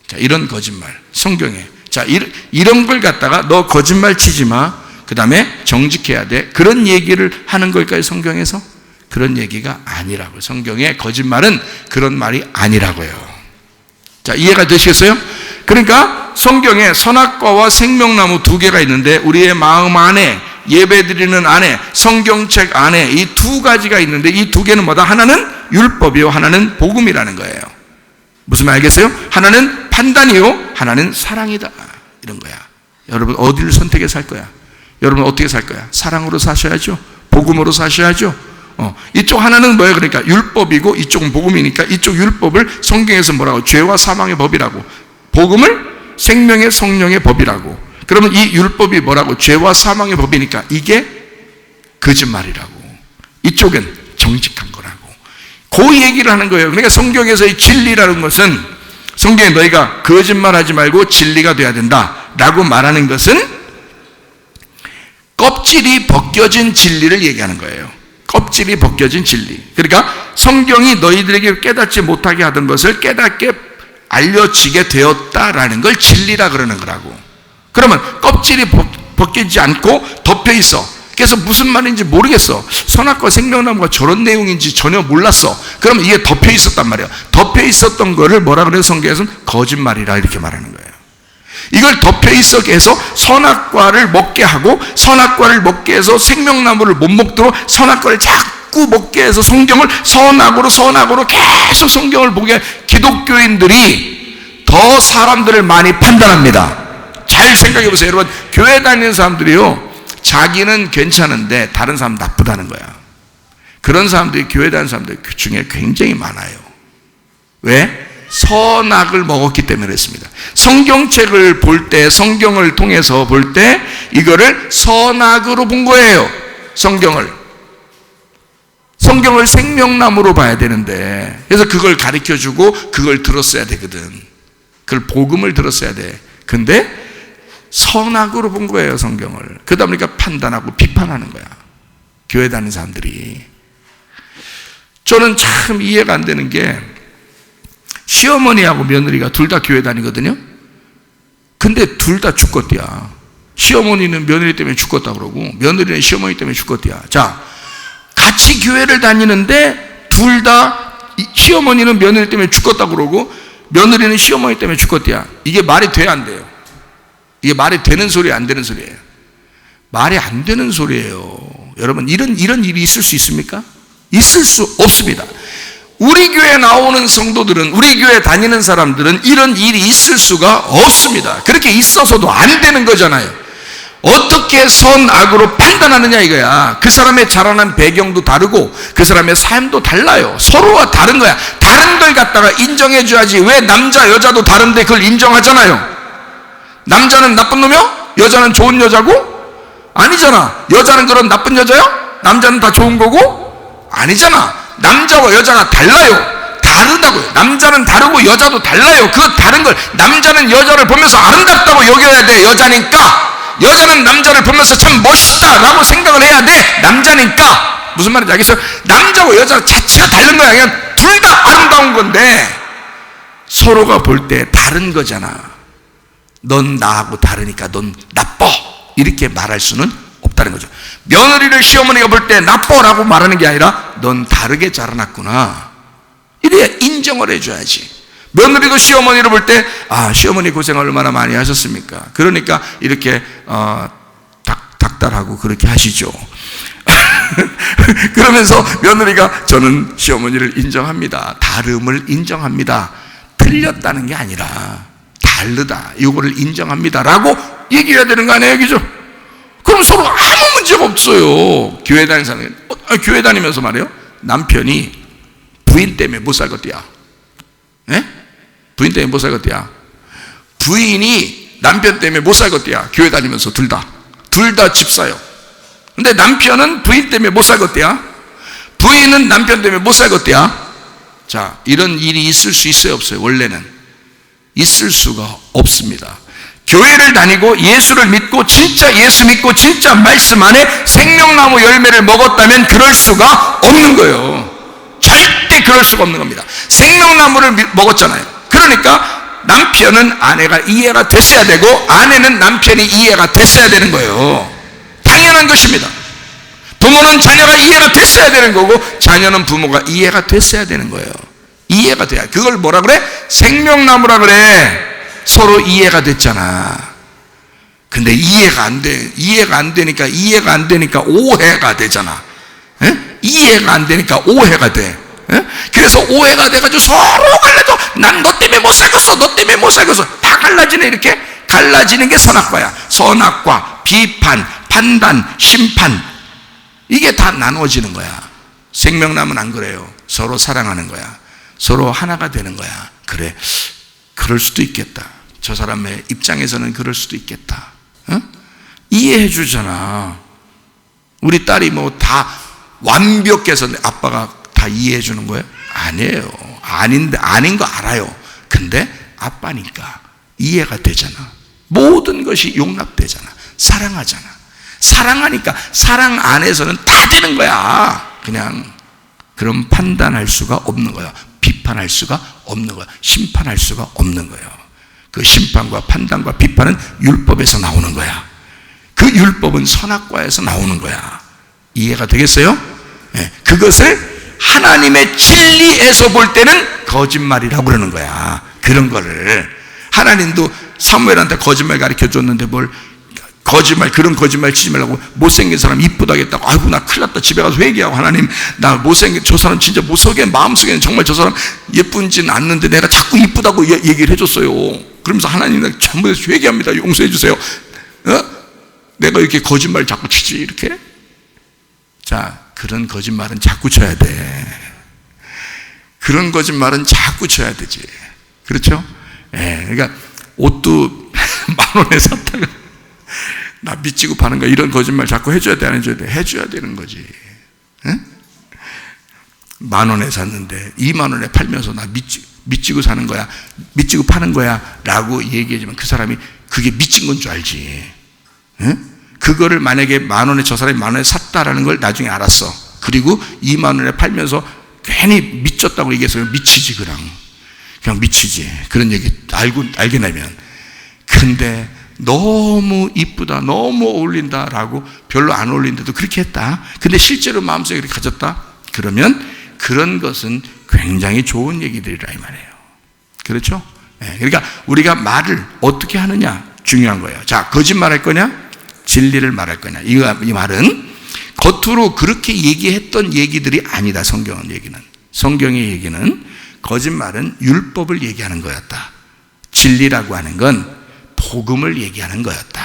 A: 자, 이런 거짓말 성경에, 자, 이런 걸 갖다가 너 거짓말 치지 마, 그 다음에 정직해야 돼, 그런 얘기를 하는 걸까요? 성경에서? 그런 얘기가 아니라고요. 성경에 거짓말은 그런 말이 아니라고요. 자, 이해가 되시겠어요? 그러니까 성경에 선악과와 생명나무 두 개가 있는데 우리의 마음 안에, 예배드리는 안에, 성경책 안에 이 두 가지가 있는데 이 두 개는 뭐다? 하나는 율법이요, 하나는 복음이라는 거예요. 무슨 말 알겠어요? 하나는 판단이요, 하나는 사랑이다, 이런 거야. 여러분 어디를 선택해서 살 거야? 여러분 어떻게 살 거야? 사랑으로 사셔야죠. 복음으로 사셔야죠. 이쪽 하나는 뭐예요? 그러니까 율법이고 이쪽은 복음이니까 이쪽 율법을 성경에서 뭐라고? 죄와 사망의 법이라고, 복음을 생명의 성령의 법이라고. 그러면 이 율법이 뭐라고? 죄와 사망의 법이니까 이게 거짓말이라고, 이쪽은 정직한 거라고. 그 얘기를 하는 거예요. 그러니까 성경에서의 진리라는 것은, 성경에 너희가 거짓말하지 말고 진리가 돼야 된다 라고 말하는 것은 껍질이 벗겨진 진리를 얘기하는 거예요. 껍질이 벗겨진 진리. 그러니까 성경이 너희들에게 깨닫지 못하게 하던 것을 깨닫게 알려지게 되었다라는 걸 진리라 그러는 거라고. 그러면 껍질이 벗기지 않고 덮여 있어. 그래서 무슨 말인지 모르겠어. 선악과 생명나무가 저런 내용인지 전혀 몰랐어. 그러면 이게 덮여 있었단 말이야. 덮여 있었던 거를 뭐라 그래요? 성경에서는 거짓말이라 이렇게 말하는 거예요. 이걸 덮여 있었게 해서 선악과를 먹게 하고, 선악과를 먹게 해서 생명나무를 못 먹도록 선악과를 자꾸 먹게 해서 성경을 선악으로 계속 성경을 보게, 기독교인들이 더 사람들을 많이 판단합니다. 잘 생각해 보세요. 여러분, 교회 다니는 사람들이요, 자기는 괜찮은데 다른 사람 나쁘다는 거야. 그런 사람들이 교회 다니는 사람들 중에 굉장히 많아요. 왜? 선악을 먹었기 때문에 그랬습니다. 성경책을 볼 때, 성경을 통해서 볼 때 이거를 선악으로 본 거예요. 성경을 생명나무로 봐야 되는데, 그래서 그걸 가르쳐주고 그걸 들었어야 되거든. 그걸 복음을 들었어야 돼. 근데 선악으로 본 거예요, 성경을. 그러다 보니까 판단하고 비판하는 거야, 교회 다니는 사람들이. 저는 참 이해가 안 되는 게, 시어머니하고 며느리가 둘 다 교회 다니거든요. 근데 둘 다 죽겠대야. 시어머니는 며느리 때문에 죽겠다 그러고, 며느리는 시어머니 때문에 죽겠대야. 자, 같이 교회를 다니는데 둘 다, 시어머니는 며느리 때문에 죽겠다 그러고 며느리는 시어머니 때문에 죽겠대야. 이게 말이 돼야 안 돼요? 이게 말이 되는 소리예요, 안 되는 소리예요? 말이 안 되는 소리예요. 여러분, 이런 일이 있을 수 있습니까? 있을 수 없습니다. 우리 교회 나오는 성도들은, 우리 교회 다니는 사람들은 이런 일이 있을 수가 없습니다. 그렇게 있어서도 안 되는 거잖아요. 어떻게 선악으로 판단하느냐 이거야. 그 사람의 자라난 배경도 다르고 그 사람의 삶도 달라요. 서로가 다른 거야. 다른 걸 갖다가 인정해 줘야지. 왜 남자 여자도 다른데 그걸 인정하잖아요. 남자는 나쁜 놈이요? 여자는 좋은 여자고? 아니잖아. 여자는 그런 나쁜 여자요? 남자는 다 좋은 거고? 아니잖아. 남자와 여자가 달라요. 다르다고요. 남자는 다르고 여자도 달라요. 그 다른 걸, 남자는 여자를 보면서 아름답다고 여겨야 돼. 여자니까. 여자는 남자를 보면서 참 멋있다라고 생각을 해야 돼. 남자니까. 무슨 말인지 알겠어요? 남자와 여자 자체가 다른 거야. 그냥 둘 다 아름다운 건데 서로가 볼 때 다른 거잖아. 넌 나하고 다르니까 넌 나빠, 이렇게 말할 수는 없다는 거죠. 며느리를 시어머니가 볼 때 나빠라고 말하는 게 아니라 넌 다르게 자라났구나, 이래야 인정을 해줘야지. 며느리도 시어머니를 볼 때, 아, 시어머니 고생 얼마나 많이 하셨습니까? 그러니까 이렇게 닥달하고 그렇게 하시죠. 그러면서 며느리가 저는 시어머니를 인정합니다, 다름을 인정합니다, 틀렸다는 게 아니라 다르다, 이거를 인정합니다 라고 얘기해야 되는 거 아니에요, 그죠? 그럼 서로 아무 문제가 없어요. 교회 다니는 사람이, 교회 다니면서 말이에요, 남편이 부인 때문에 못 살겠대야. 예? 부인 때문에 못 살겠대야. 부인이 남편 때문에 못 살겠대야. 교회 다니면서 둘 다 집사요. 근데 남편은 부인 때문에 못 살겠대야. 부인은 남편 때문에 못 살겠대야. 자, 이런 일이 있을 수 있어요, 없어요? 원래는 있을 수가 없습니다. 교회를 다니고 예수를 믿고 진짜 예수 믿고 진짜 말씀 안에 생명나무 열매를 먹었다면 그럴 수가 없는 거예요. 절대 그럴 수가 없는 겁니다. 생명나무를 먹었잖아요. 그러니까 남편은 아내가 이해가 됐어야 되고 아내는 남편이 이해가 됐어야 되는 거예요. 당연한 것입니다. 부모는 자녀가 이해가 됐어야 되는 거고 자녀는 부모가 이해가 됐어야 되는 거예요. 이해가 돼야. 그걸 뭐라 그래? 생명나무라 그래. 서로 이해가 됐잖아. 근데 이해가 안 되니까 오해가 되잖아. 에? 이해가 안 되니까 오해가 돼. 에? 그래서 오해가 돼가지고 서로 갈라져. 난 너 때문에 못 살겠어, 너 때문에 못 살겠어. 다 갈라지네. 이렇게 갈라지는 게 선악과야. 선악과, 비판, 판단, 심판, 이게 다 나눠지는 거야. 생명나무는 안 그래요. 서로 사랑하는 거야. 서로 하나가 되는 거야. 그래, 그럴 수도 있겠다. 저 사람의 입장에서는 그럴 수도 있겠다. 어? 이해해 주잖아. 우리 딸이 뭐 다 완벽해서 아빠가 다 이해해 주는 거예요? 아니에요. 아닌 거 알아요. 근데 아빠니까 이해가 되잖아. 모든 것이 용납되잖아. 사랑하잖아. 사랑하니까 사랑 안에서는 다 되는 거야. 그냥 그럼 판단할 수가 없는 거야. 비판할 수가 없는 거야. 심판할 수가 없는 거예요. 그 심판과 판단과 비판은 율법에서 나오는 거야. 그 율법은 선악과에서 나오는 거야. 이해가 되겠어요? 네. 그것을 하나님의 진리에서 볼 때는 거짓말이라고 그러는 거야. 그런 거를 하나님도 사무엘한테 거짓말 가르쳐 줬는데 뭘 거짓말, 그런 거짓말 치지 말라고. 못생긴 사람 이쁘다겠다고. 아이고 나 큰일 났다, 집에 가서 회개하고, 하나님 나 못생긴, 저 사람 진짜 못속에 마음속에는 정말 저 사람 예쁜지는 않는데 내가 자꾸 이쁘다고 얘기를 해줬어요. 그러면서 하나님 나 전부에서 회개합니다, 용서해 주세요. 내가 이렇게 거짓말 자꾸 치지 이렇게? 자, 그런 거짓말은 자꾸 쳐야 돼. 그런 거짓말은 자꾸 쳐야 되지. 그렇죠? 예, 그러니까 옷도 10,000원에 샀다가 나 미치고 파는 거, 이런 거짓말 자꾸 해줘야 돼, 안 해줘야 돼? 해줘야 되는 거지. 응? 10,000원에 샀는데 20,000원에 팔면서 나 미치고 사는 거야, 미치고 파는 거야 라고 얘기하지만 그 사람이 그게 미친 건 줄 알지. 응? 그거를 만약에 10,000원에 저 사람이 10,000원에 샀다라는 걸 나중에 알았어. 그리고 20,000원에 팔면서 괜히 미쳤다고 얘기해서 미치지, 그냥 미치지. 그런 얘기 알게 되면. 근데 너무 이쁘다, 너무 어울린다 라고, 별로 안 어울린데도 그렇게 했다. 근데 실제로 마음속에 그렇게 가졌다. 그러면 그런 것은 굉장히 좋은 얘기들이라 이 말이에요. 그렇죠? 네, 그러니까 우리가 말을 어떻게 하느냐 중요한 거예요. 자, 거짓말 할 거냐, 진리를 말할 거냐. 이 말은 겉으로 그렇게 얘기했던 얘기들이 아니다. 성경의 얘기는 거짓말은 율법을 얘기하는 거였다. 진리라고 하는 건 복음을 얘기하는 거였다.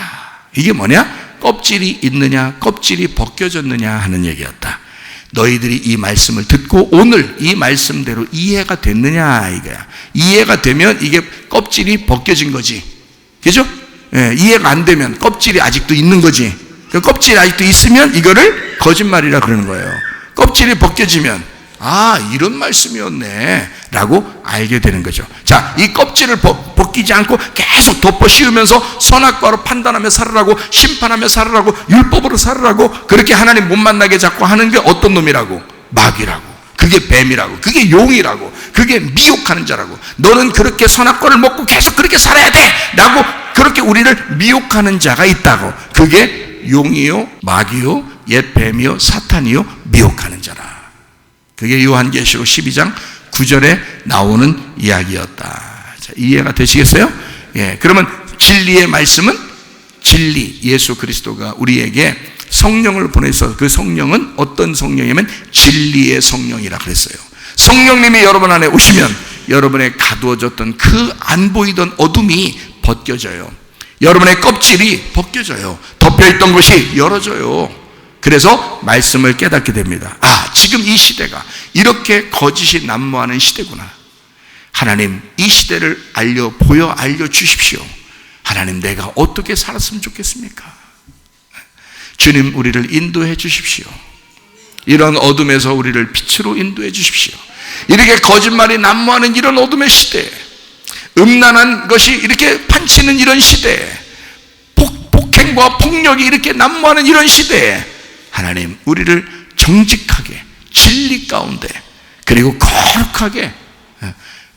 A: 이게 뭐냐? 껍질이 있느냐, 껍질이 벗겨졌느냐 하는 얘기였다. 너희들이 이 말씀을 듣고 오늘 이 말씀대로 이해가 됐느냐 이거야. 이해가 되면 이게 껍질이 벗겨진 거지. 그죠? 예, 이해가 안 되면 껍질이 아직도 있는 거지. 그 껍질이 아직도 있으면 이거를 거짓말이라 그러는 거예요. 껍질이 벗겨지면 아, 이런 말씀이었네 라고 알게 되는 거죠. 자, 이 껍질을 벗기지 않고 계속 덮어 씌우면서 선악과로 판단하며 살으라고, 심판하며 살으라고, 율법으로 살으라고 그렇게 하나님 못 만나게 자꾸 하는 게 어떤 놈이라고? 마귀라고. 그게 뱀이라고. 그게 용이라고. 그게 미혹하는 자라고. 너는 그렇게 선악과를 먹고 계속 그렇게 살아야 돼 라고 그렇게 우리를 미혹하는 자가 있다고. 그게 용이요, 마귀요, 옛 뱀이요, 사탄이요, 미혹하는 자라. 그게 요한계시록 12장 9절에 나오는 이야기였다. 자, 이해가 되시겠어요? 예, 그러면 진리의 말씀은 진리, 예수 그리스도가 우리에게 성령을 보내서 그 성령은 어떤 성령이면 진리의 성령이라 그랬어요. 성령님이 여러분 안에 오시면 여러분의 가두어졌던 그 안 보이던 어둠이 벗겨져요. 여러분의 껍질이 벗겨져요. 덮여있던 것이 열어져요. 그래서 말씀을 깨닫게 됩니다. 아, 지금 이 시대가 이렇게 거짓이 난무하는 시대구나. 하나님, 이 시대를 알려주십시오. 하나님, 내가 어떻게 살았으면 좋겠습니까? 주님, 우리를 인도해 주십시오. 이런 어둠에서 우리를 빛으로 인도해 주십시오. 이렇게 거짓말이 난무하는 이런 어둠의 시대, 음란한 것이 이렇게 판치는 이런 시대, 폭행과 폭력이 이렇게 난무하는 이런 시대에 하나님, 우리를 정직하게 진리 가운데, 그리고 거룩하게,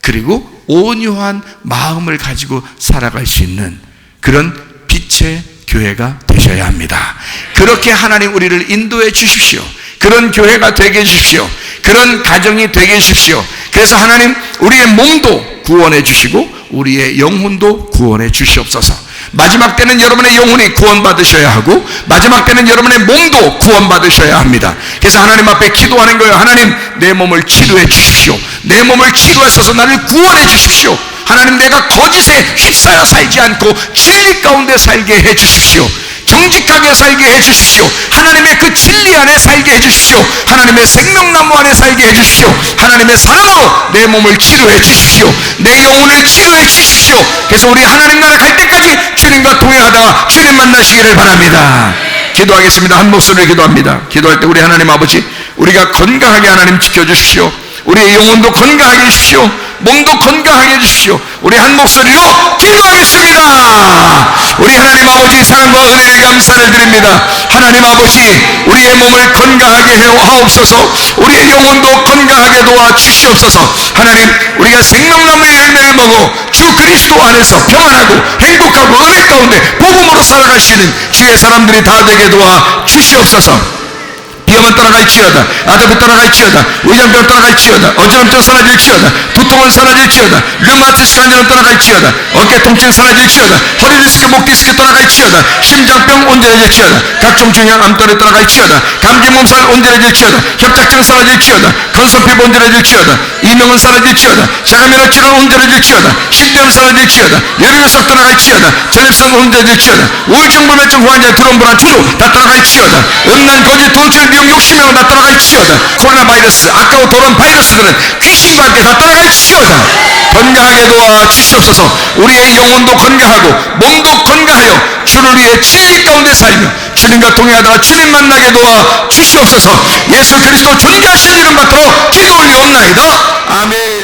A: 그리고 온유한 마음을 가지고 살아갈 수 있는 그런 빛의 교회가 되셔야 합니다. 그렇게 하나님 우리를 인도해 주십시오. 그런 교회가 되게 해주십시오. 그런 가정이 되게 해주십시오. 그래서 하나님, 우리의 몸도 구원해 주시고 우리의 영혼도 구원해 주시옵소서. 마지막 때는 여러분의 영혼이 구원받으셔야 하고 마지막 때는 여러분의 몸도 구원받으셔야 합니다. 그래서 하나님 앞에 기도하는 거예요. 하나님, 내 몸을 치료해 주십시오. 내 몸을 치료하셔서 나를 구원해 주십시오. 하나님, 내가 거짓에 휩싸여 살지 않고 진리 가운데 살게 해 주십시오. 정직하게 살게 해 주십시오. 하나님의 그 진리 안에 살게 해 주십시오. 하나님의 생명나무 안에 살게 해 주십시오. 하나님의 사랑으로 내 몸을 치료해 주십시오. 내 영혼을 치료해 주십시오. 그래서 우리 하나님 나라 갈 때까지 주님과 동행하다가 주님 만나시기를 바랍니다. 기도하겠습니다. 한 목소리로 기도합니다. 기도할 때 우리 하나님 아버지, 우리가 건강하게 하나님 지켜주십시오. 우리의 영혼도 건강하게 해주십시오. 몸도 건강하게 해주십시오. 우리 한 목소리로 기도하겠습니다. 우리 하나님 아버지, 사랑과 은혜에 감사를 드립니다. 하나님 아버지, 우리의 몸을 건강하게 하옵소서. 우리의 영혼도 건강하게 도와주시옵소서. 하나님, 우리가 생명나무의 열매를 먹어 주 그리스도 그리스도 안에서 평안하고 행복하고 은혜 가운데 복음으로 살아갈 수 있는 주의 사람들이 다 되게 도와 주시옵소서. 비염은 떠나갈지어다, 아들은 떠나갈지어다, 위장병 떠나갈지어다, 어지럼증 사라질지어다, 두통은 사라질지어다, 류마티스 관절은 떠나갈지어다, 어깨 통증 사라질지어다, 허리 디스크, 목 디스크 떠나갈지어다, 심장병 온전해질지어다, 각종 중요한 암tor이 떠나갈지어다, 감기 몸살 온전해질지어다, 협착증 사라질지어다, 건선피부 온전해질지어다, 이명은 사라질지어다, 자가면역 질환 온전해질지어다, 식도염 사라질지어다, 열혈석 떠나갈지어다, 전립선 온전해질지어다, 우울증 불면증 후환자 두려움 불안 초조 다 떠나갈지어다, 음란 거짓 돌출 미용 욕심이라고 다 떠나갈지어다, 코로나 바이러스 아까워 더러운 바이러스들은 귀신과 함께 다 떠나갈지어다. 건강하게 도와 주시옵소서. 우리의 영혼도 건강하고 몸도 건강하여 주를 위해 진리 가운데 살며 주님과 동행하다가 주님 만나게 도와 주시옵소서. 예수 그리스도 존귀하신 이름 받들어 기도 올리옵나이다. 아멘.